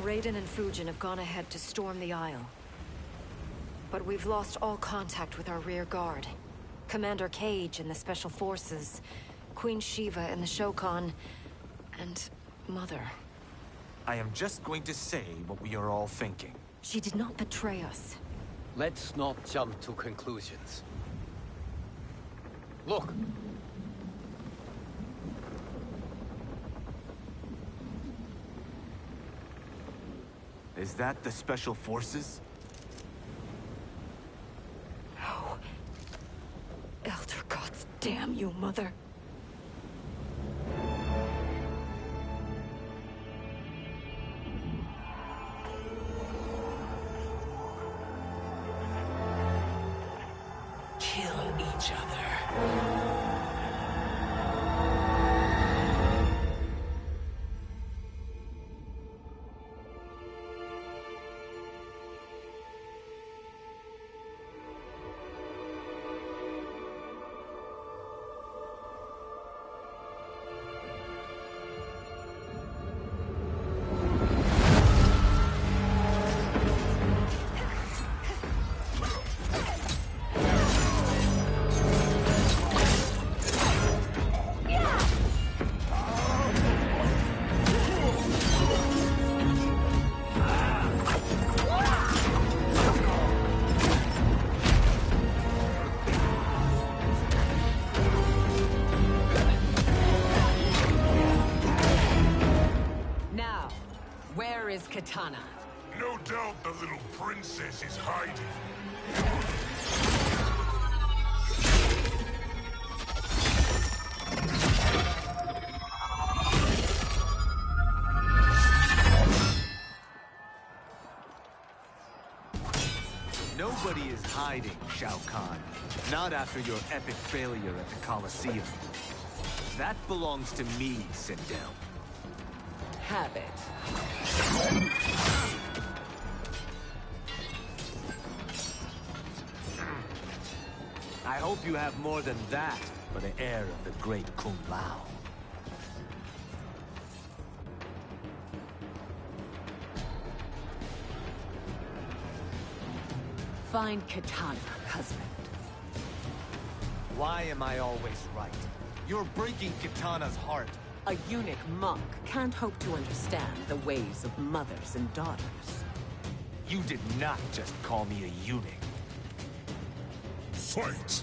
S4: Raiden and Fujin have gone ahead to storm the Isle. But we've lost all contact with our rear guard. Commander Cage and the Special Forces, Queen Shiva and the Shokan, and Mother.
S15: I am just going to say what we are all thinking.
S4: She did not betray us.
S3: Let's not jump to conclusions. Look!
S15: Is that the Special Forces?
S4: No. Elder gods, damn you, Mother.
S2: Kill each other.
S14: Where is Kitana?
S7: No doubt the little princess is hiding.
S15: Nobody is hiding, Shao Kahn. Not after your epic failure at the Colosseum. That belongs to me, Sindel.
S14: Have it.
S15: I hope you have more than that for the heir of the great Kung Lao.
S14: Find Kitana, husband.
S15: Why am I always right? You're breaking Kitana's heart.
S14: A eunuch monk can't hope to understand the ways of mothers and daughters.
S15: You did not just call me a eunuch.
S7: Fight!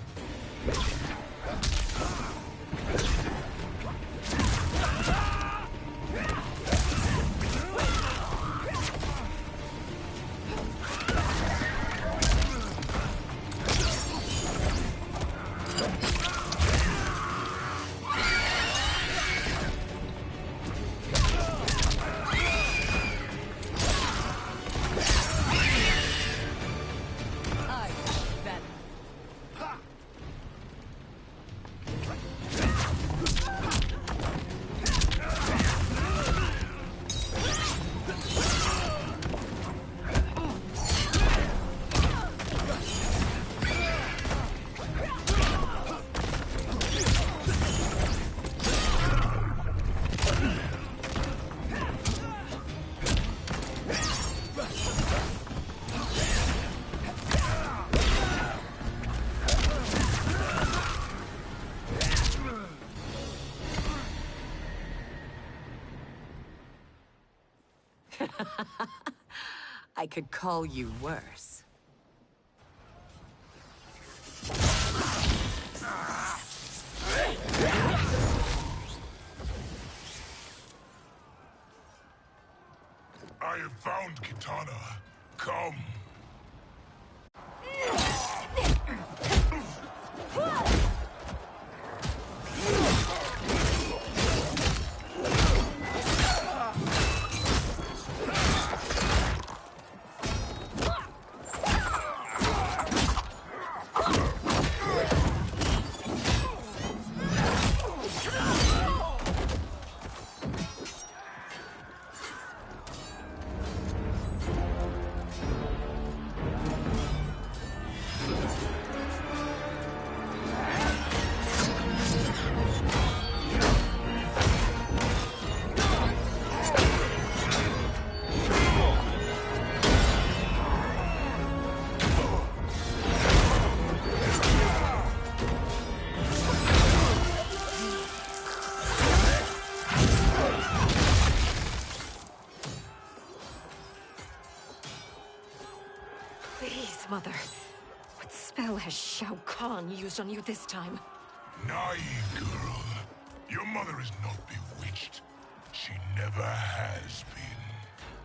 S14: I could call you worse.
S7: I have found Kitana. Come.
S4: Please, Mother. What spell has Shao Kahn used on you this time?
S7: Naive girl. Your mother is not bewitched. She never has been.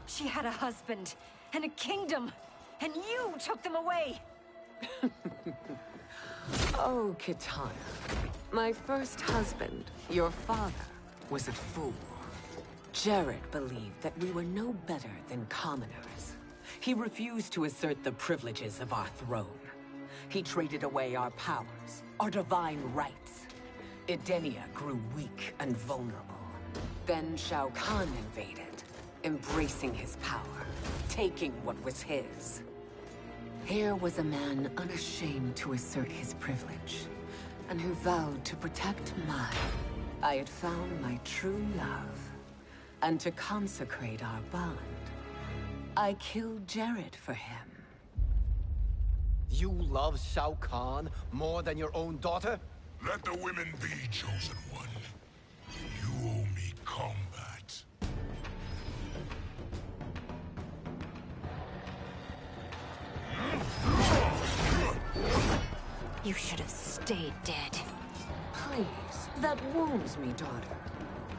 S4: She had a husband and a kingdom, and you took them away!
S14: Oh, Kitana. My first husband, your father, was a fool. Jared believed that we were no better than commoners. He refused to assert the privileges of our throne. He traded away our powers, our divine rights. Edenia grew weak and vulnerable. Then Shao Kahn invaded, embracing his power, taking what was his. Here was a man unashamed to assert his privilege, and who vowed to protect mine. I had found my true love, and to consecrate our bond, I killed Jared for him.
S3: You love Shao Kahn more than your own daughter?
S7: Let the women be, chosen one. You owe me combat.
S4: You should have stayed dead.
S14: Please, that wounds me, daughter.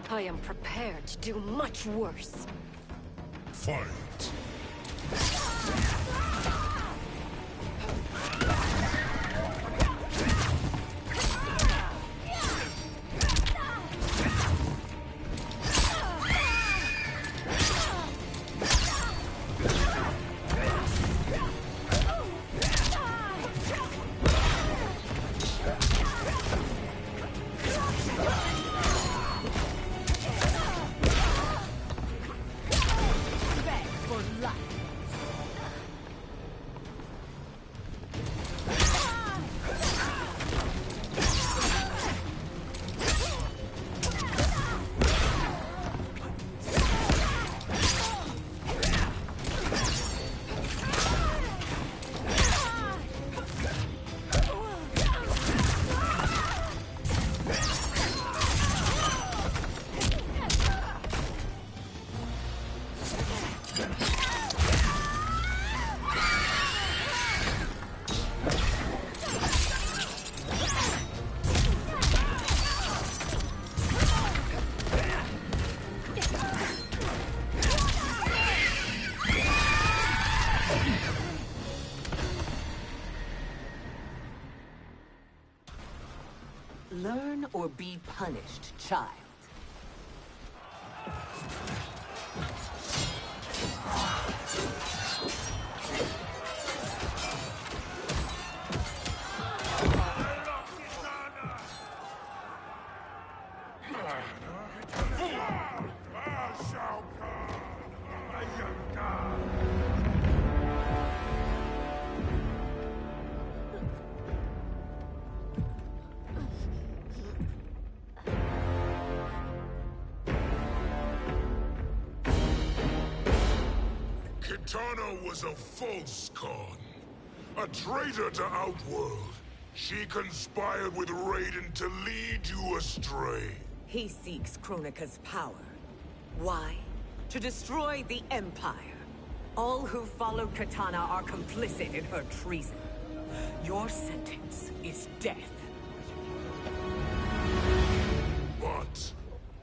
S4: I am prepared to do much worse.
S7: Fight.
S14: Learn or be punished, child.
S7: Kitana was a false Khan, a traitor to Outworld. She conspired with Raiden to lead you astray.
S14: He seeks Kronika's power. Why? To destroy the Empire. All who follow Kitana are complicit in her treason. Your sentence is death.
S7: But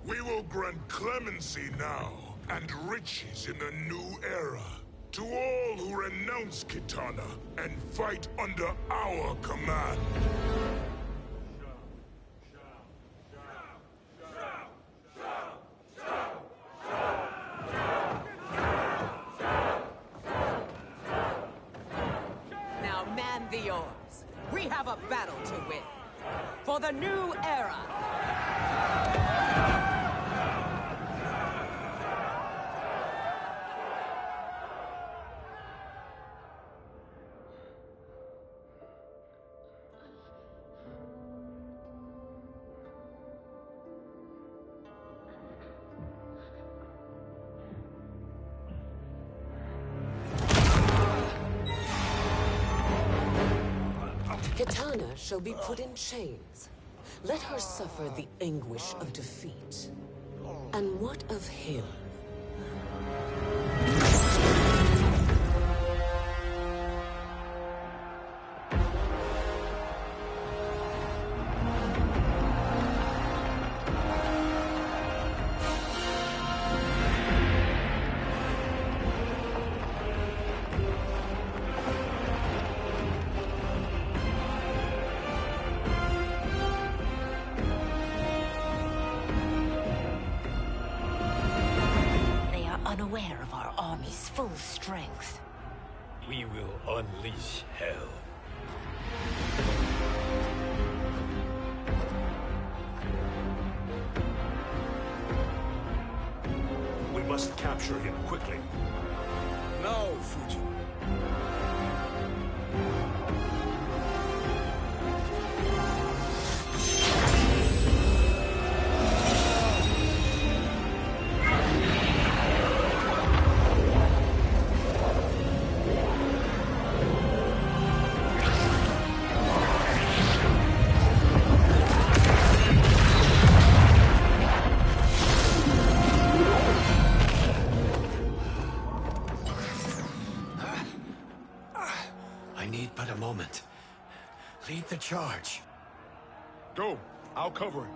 S7: we will grant clemency now and riches in the new era to all who renounce Kitana and fight under our command.
S14: Now man the oars. We have a battle to win. For the new era. Kitana shall be put in chains. Let her suffer the anguish of defeat. And what of him?
S10: unaware of our army's full strength.
S16: We will unleash hell.
S1: We must capture him quickly.
S5: No, Fujin.
S3: I need but a moment. Lead the charge.
S5: Go. I'll cover him.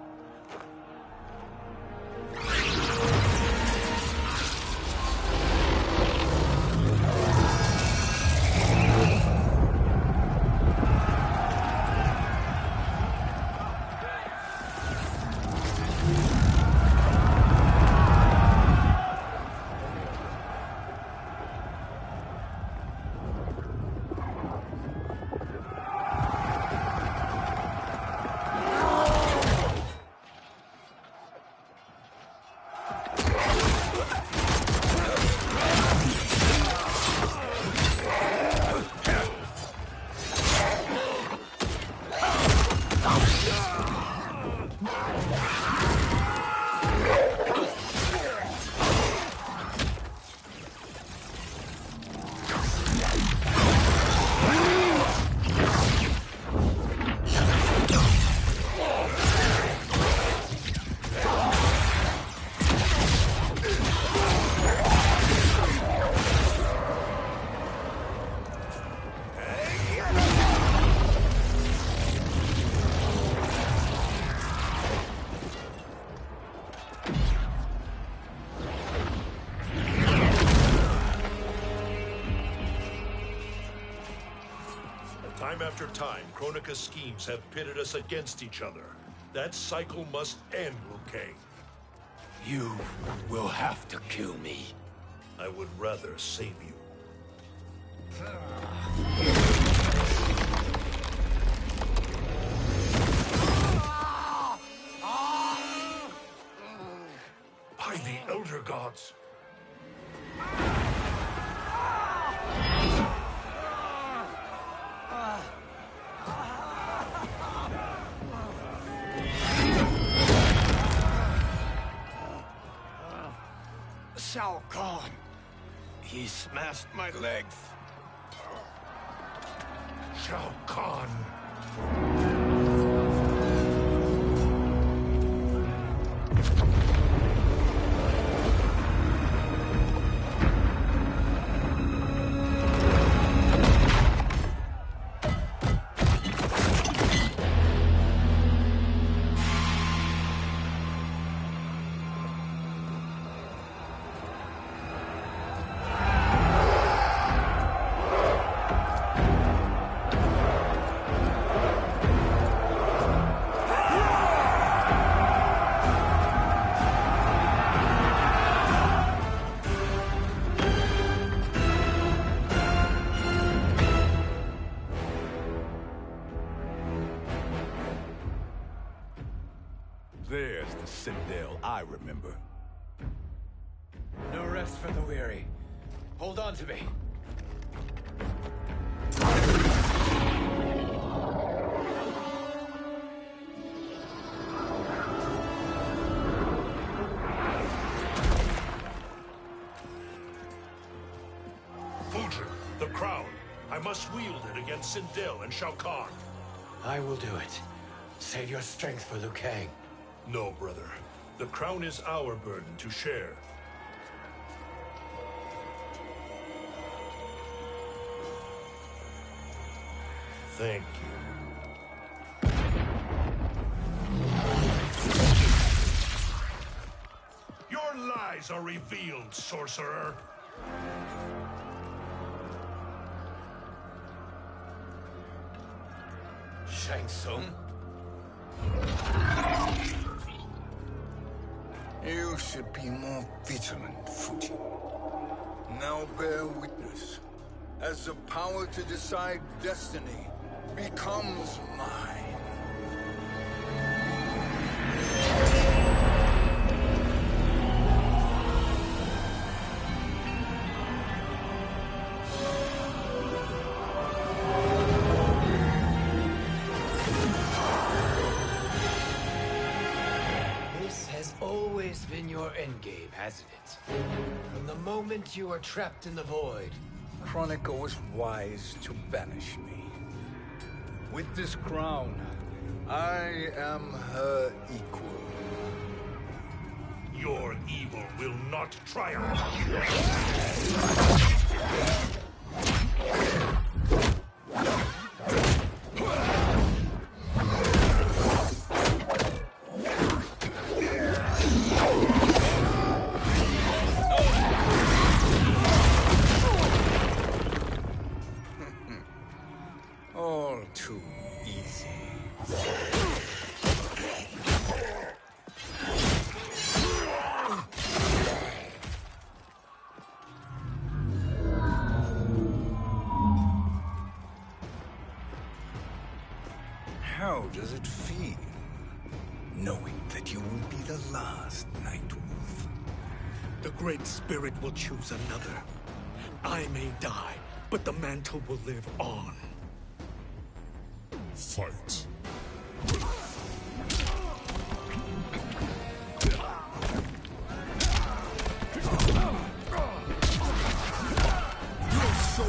S1: Time after time, Kronika's schemes have pitted us against each other. That cycle must end, Liu Kang.
S3: You will have to kill me.
S1: I would rather save you.
S7: By the Elder Gods!
S16: Shao Kahn! He smashed my legs!
S7: Shao Kahn!
S5: There's the Citadel I remember.
S3: No rest for the weary. Hold on to me.
S1: Fujin, the crown. I must wield it against Sindel and Shao Kahn.
S3: I will do it. Save your strength for Liu Kang.
S1: No, brother. The crown is our burden to share. Thank you. Your lies are revealed, sorcerer.
S3: Shang Tsung?
S6: You should be more vigilant, Fujin. now bear witness, as the power to decide destiny becomes mine.
S3: Been your endgame, hasn't it? From the moment you were trapped in the void.
S6: Kronika was wise to banish me. With this crown, I am her equal.
S7: Your evil will not triumph.
S6: All too easy. How does it feel, knowing that you will be the last Nightwolf?
S8: The Great Spirit will choose another. I may die, but the mantle will live on.
S13: Fight.
S6: Your soul.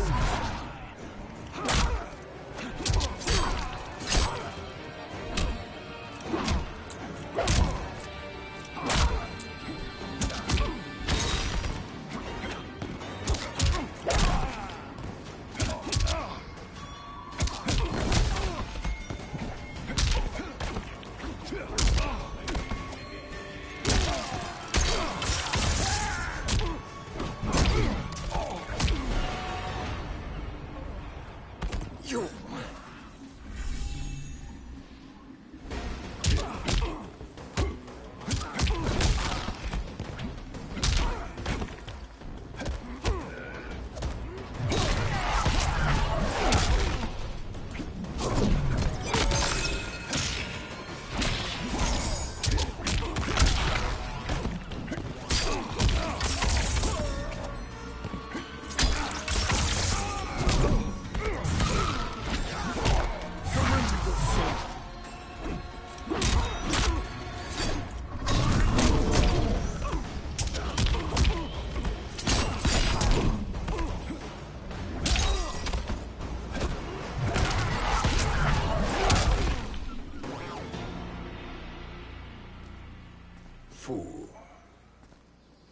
S6: Fool.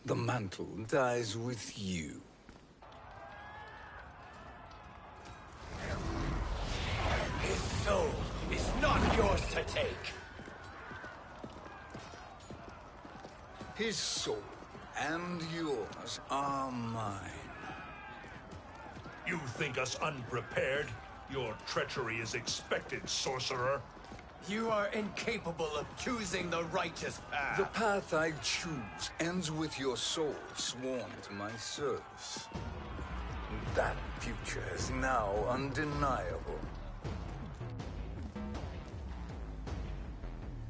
S6: The mantle dies with you.
S3: His soul is not yours to take.
S6: His soul and yours are mine.
S7: You think us unprepared? Your treachery is expected, sorcerer.
S3: You are incapable of choosing the righteous path.
S6: The path I choose ends with your soul sworn to my service. That future is now undeniable.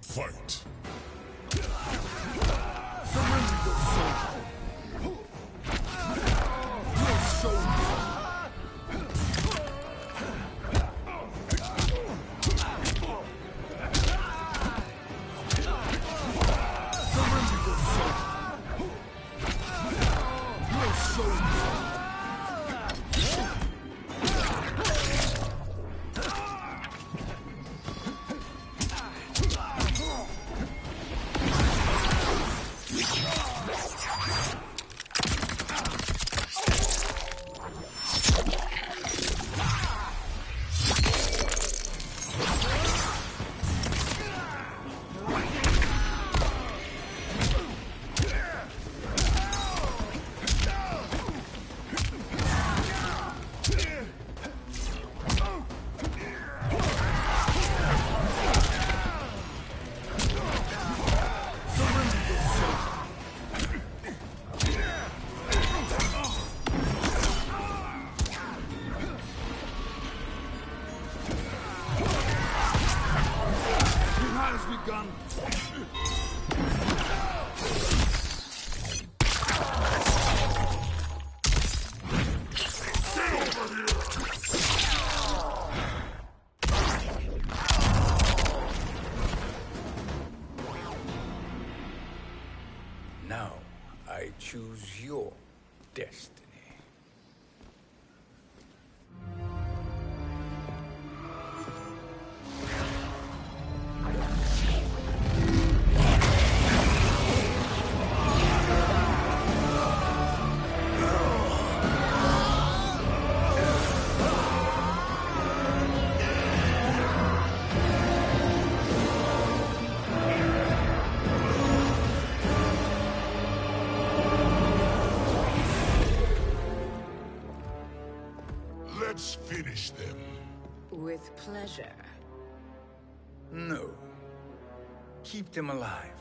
S13: Fight.
S6: Surrender your soul. Your soul. destiny.
S7: Let's finish them.
S14: With pleasure.
S6: No. Keep them alive.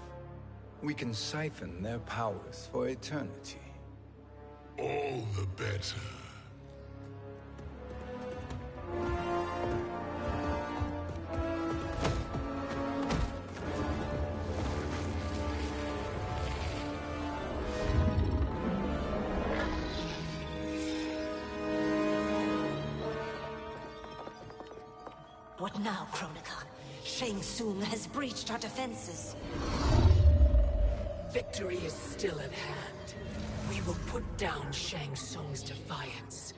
S6: We can siphon their powers for eternity.
S7: All the better.
S10: What now, Kronika? Shang Tsung has breached our defenses.
S2: Victory is still at hand. We will put down Shang Tsung's defiance,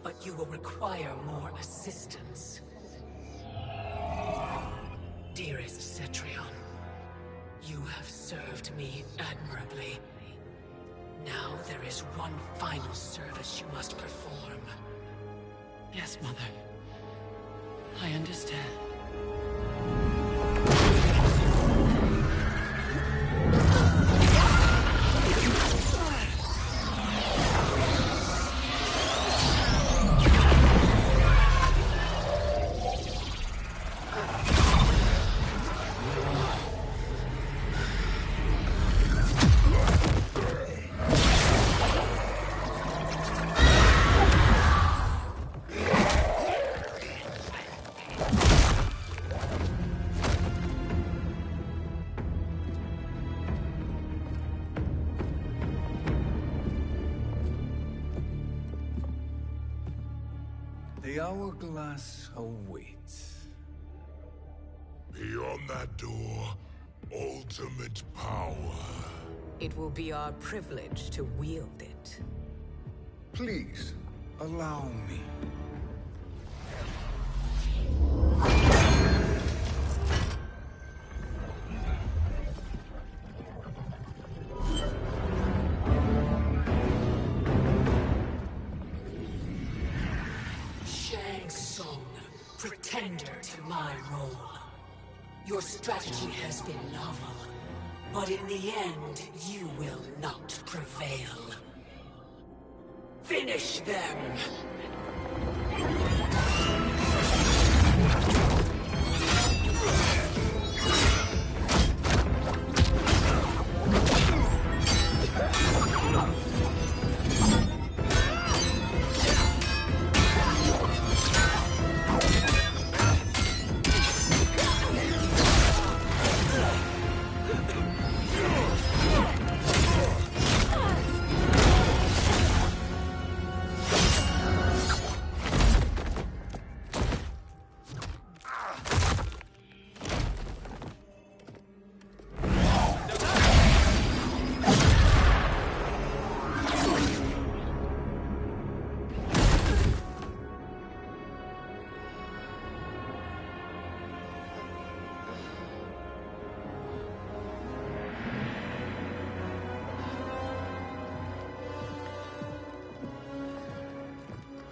S2: but you will require more assistance. Dearest Cetrion, you have served me admirably. Now there is one final service you must perform. Yes, Mother. I understand.
S6: The hourglass awaits.
S7: Beyond that door, ultimate power.
S14: It will be our privilege to wield it.
S6: Please, allow me.
S2: Shang Tsung, pretender to my role. Your strategy has been novel, but in the end, you will not prevail. Finish them!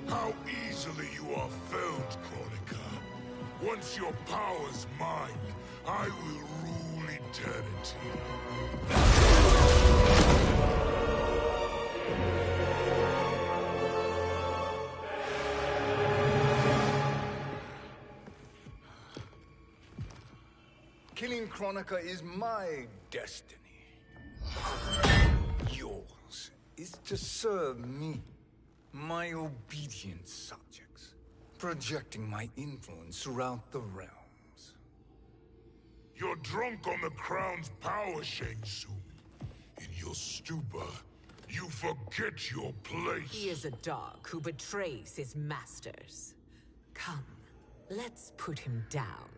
S7: How easily you are felled, Kronika. Once your power's mine, I will rule eternity.
S6: Killing Kronika is my destiny. Yours is to serve me, my obedient subjects, projecting my influence throughout the realms.
S7: You're drunk on the crown's power, Shang Tsung. In your stupor, you forget your place.
S14: He is a dog who betrays his masters. Come, let's put him down.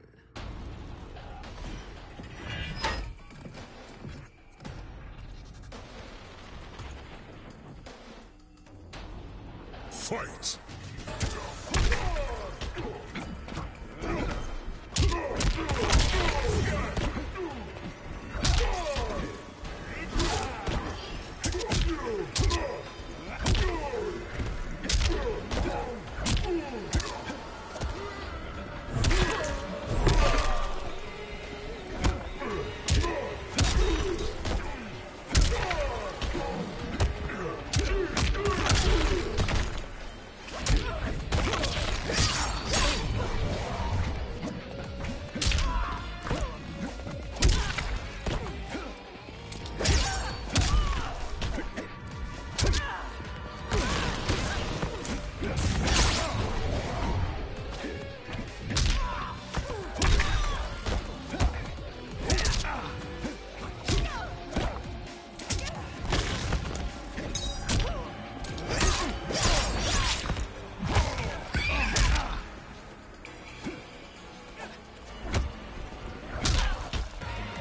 S7: Fight!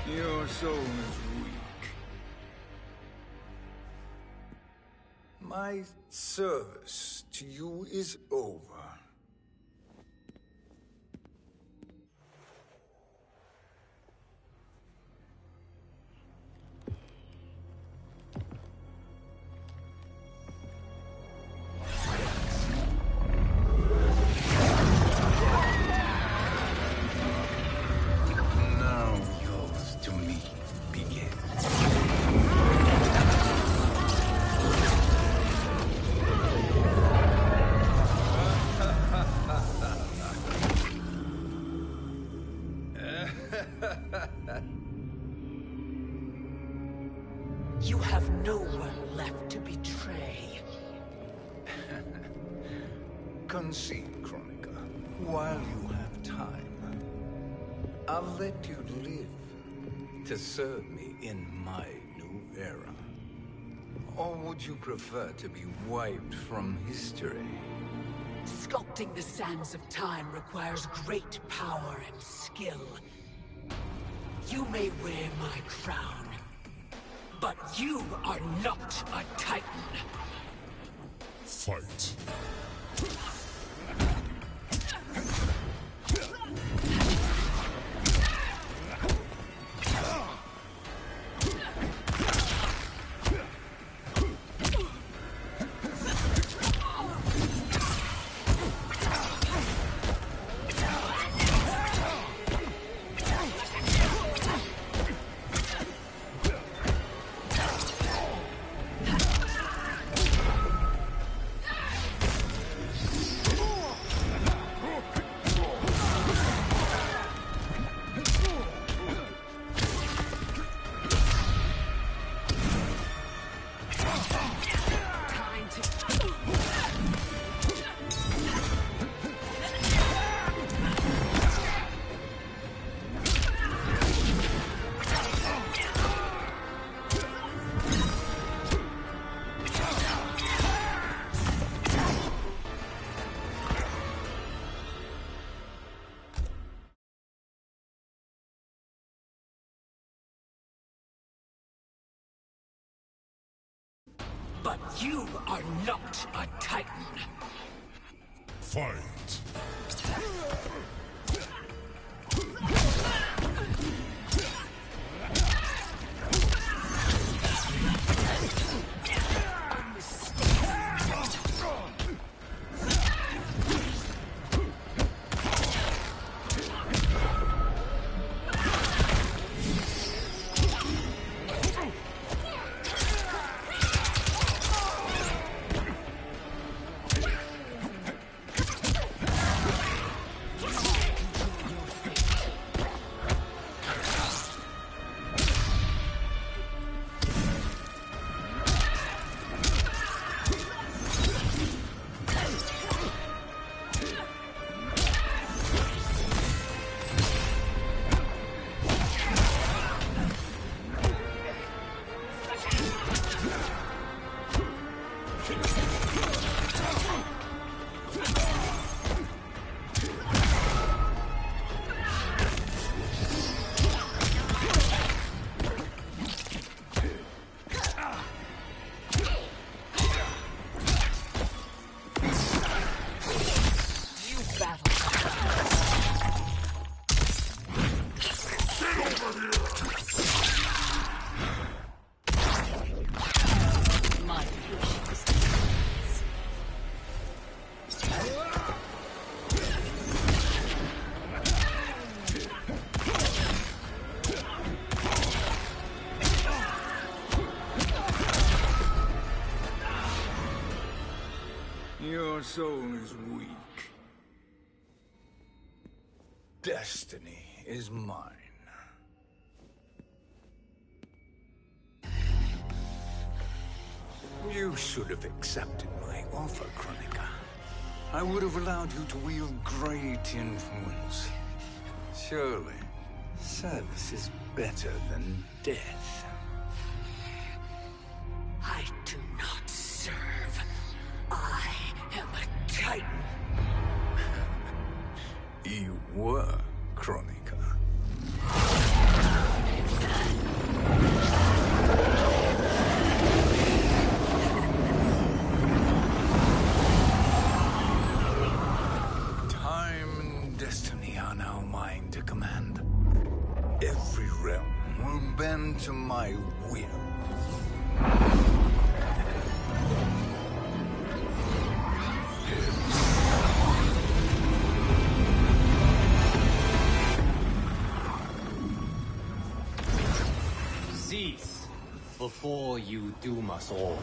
S6: Your soul is weak. My service to you is over. Now yours to me begins.
S2: You have no one left to betray.
S6: Concede, Kronika, while you have time. I'll let you live to serve me in my new era. Or would you prefer to be wiped from history?
S2: Sculpting the sands of time requires great power and skill. You may wear my crown, but you are not a Titan.
S7: Fight!
S2: But you are not a Titan.
S7: Fight!
S6: Your soul is weak. Destiny is mine. You should have accepted my offer, Kronika. I would have allowed you to wield great influence. Surely, service is better than death.
S2: I do not serve. I am a Titan.
S6: You were, Kronika. Time and destiny are now mine to command. Every realm will bend to my will.
S3: Cease before you doom us all.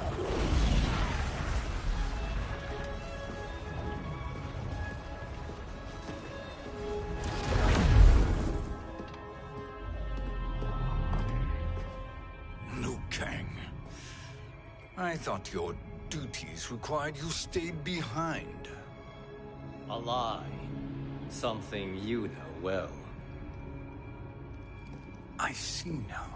S6: Liu Kang. I thought your duties required you stayed behind.
S3: A lie. Something you know well.
S6: I see now.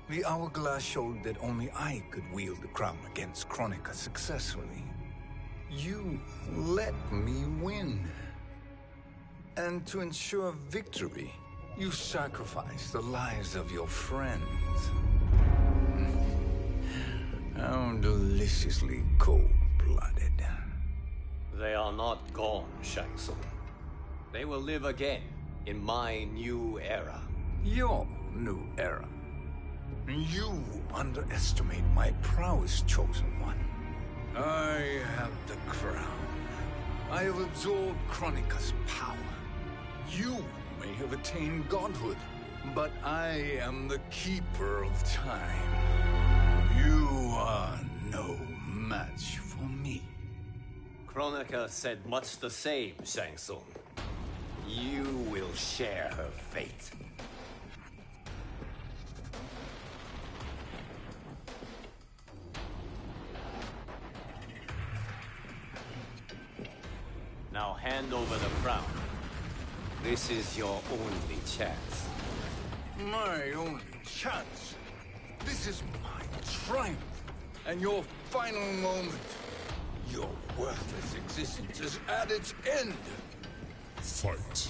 S6: The hourglass showed that only I could wield the crown against Kronika successfully. You let me win. And to ensure victory, you sacrificed the lives of your friends. How deliciously cold-blooded.
S3: They are not gone, Shang Tsung. They will live again in my new era.
S6: Your new era. You underestimate my prowess, Chosen One. I have the crown. I have absorbed Kronika's power. You may have attained godhood, but I am the keeper of time. You are no match for me.
S3: Kronika said much the same, Shang Tsung. You will share her fate. Now hand over the crown. This is your only chance.
S6: My only chance? This is my triumph, and your final moment. Your worthless existence is at its end.
S13: Fight.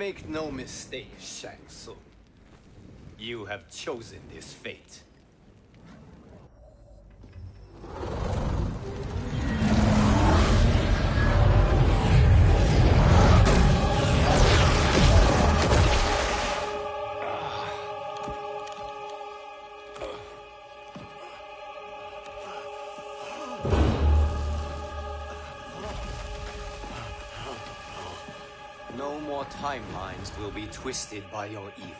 S3: Make no mistake, Shang Tsung. You have chosen this fate. No more timelines will be twisted by your evil.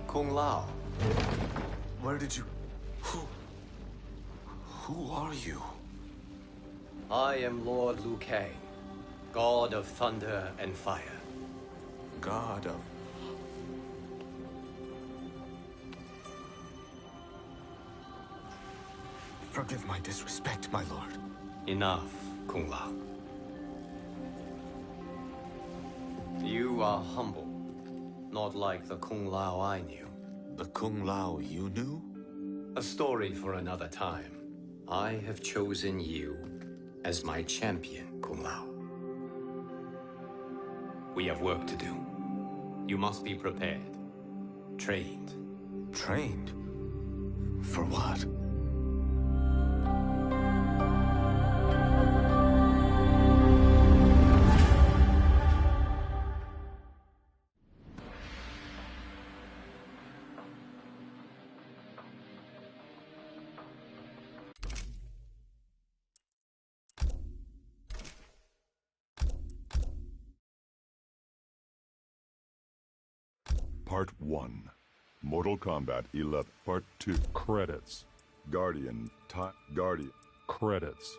S3: Kung Lao.
S15: Where did you... Who are you?
S3: I am Lord Liu Kang, God of Thunder and Fire.
S15: God of... Forgive my disrespect, my lord.
S3: Enough, Kung Lao. You are humble, not like the Kung Lao I knew.
S15: The Kung Lao you knew?
S3: A story for another time. I have chosen you as my champion, Kung Lao. We have work to do. You must be prepared. Trained.
S15: Trained? For what?
S18: Part 1. Mortal Kombat 11. Part 2. Credits. Guardian. Guardian. Credits.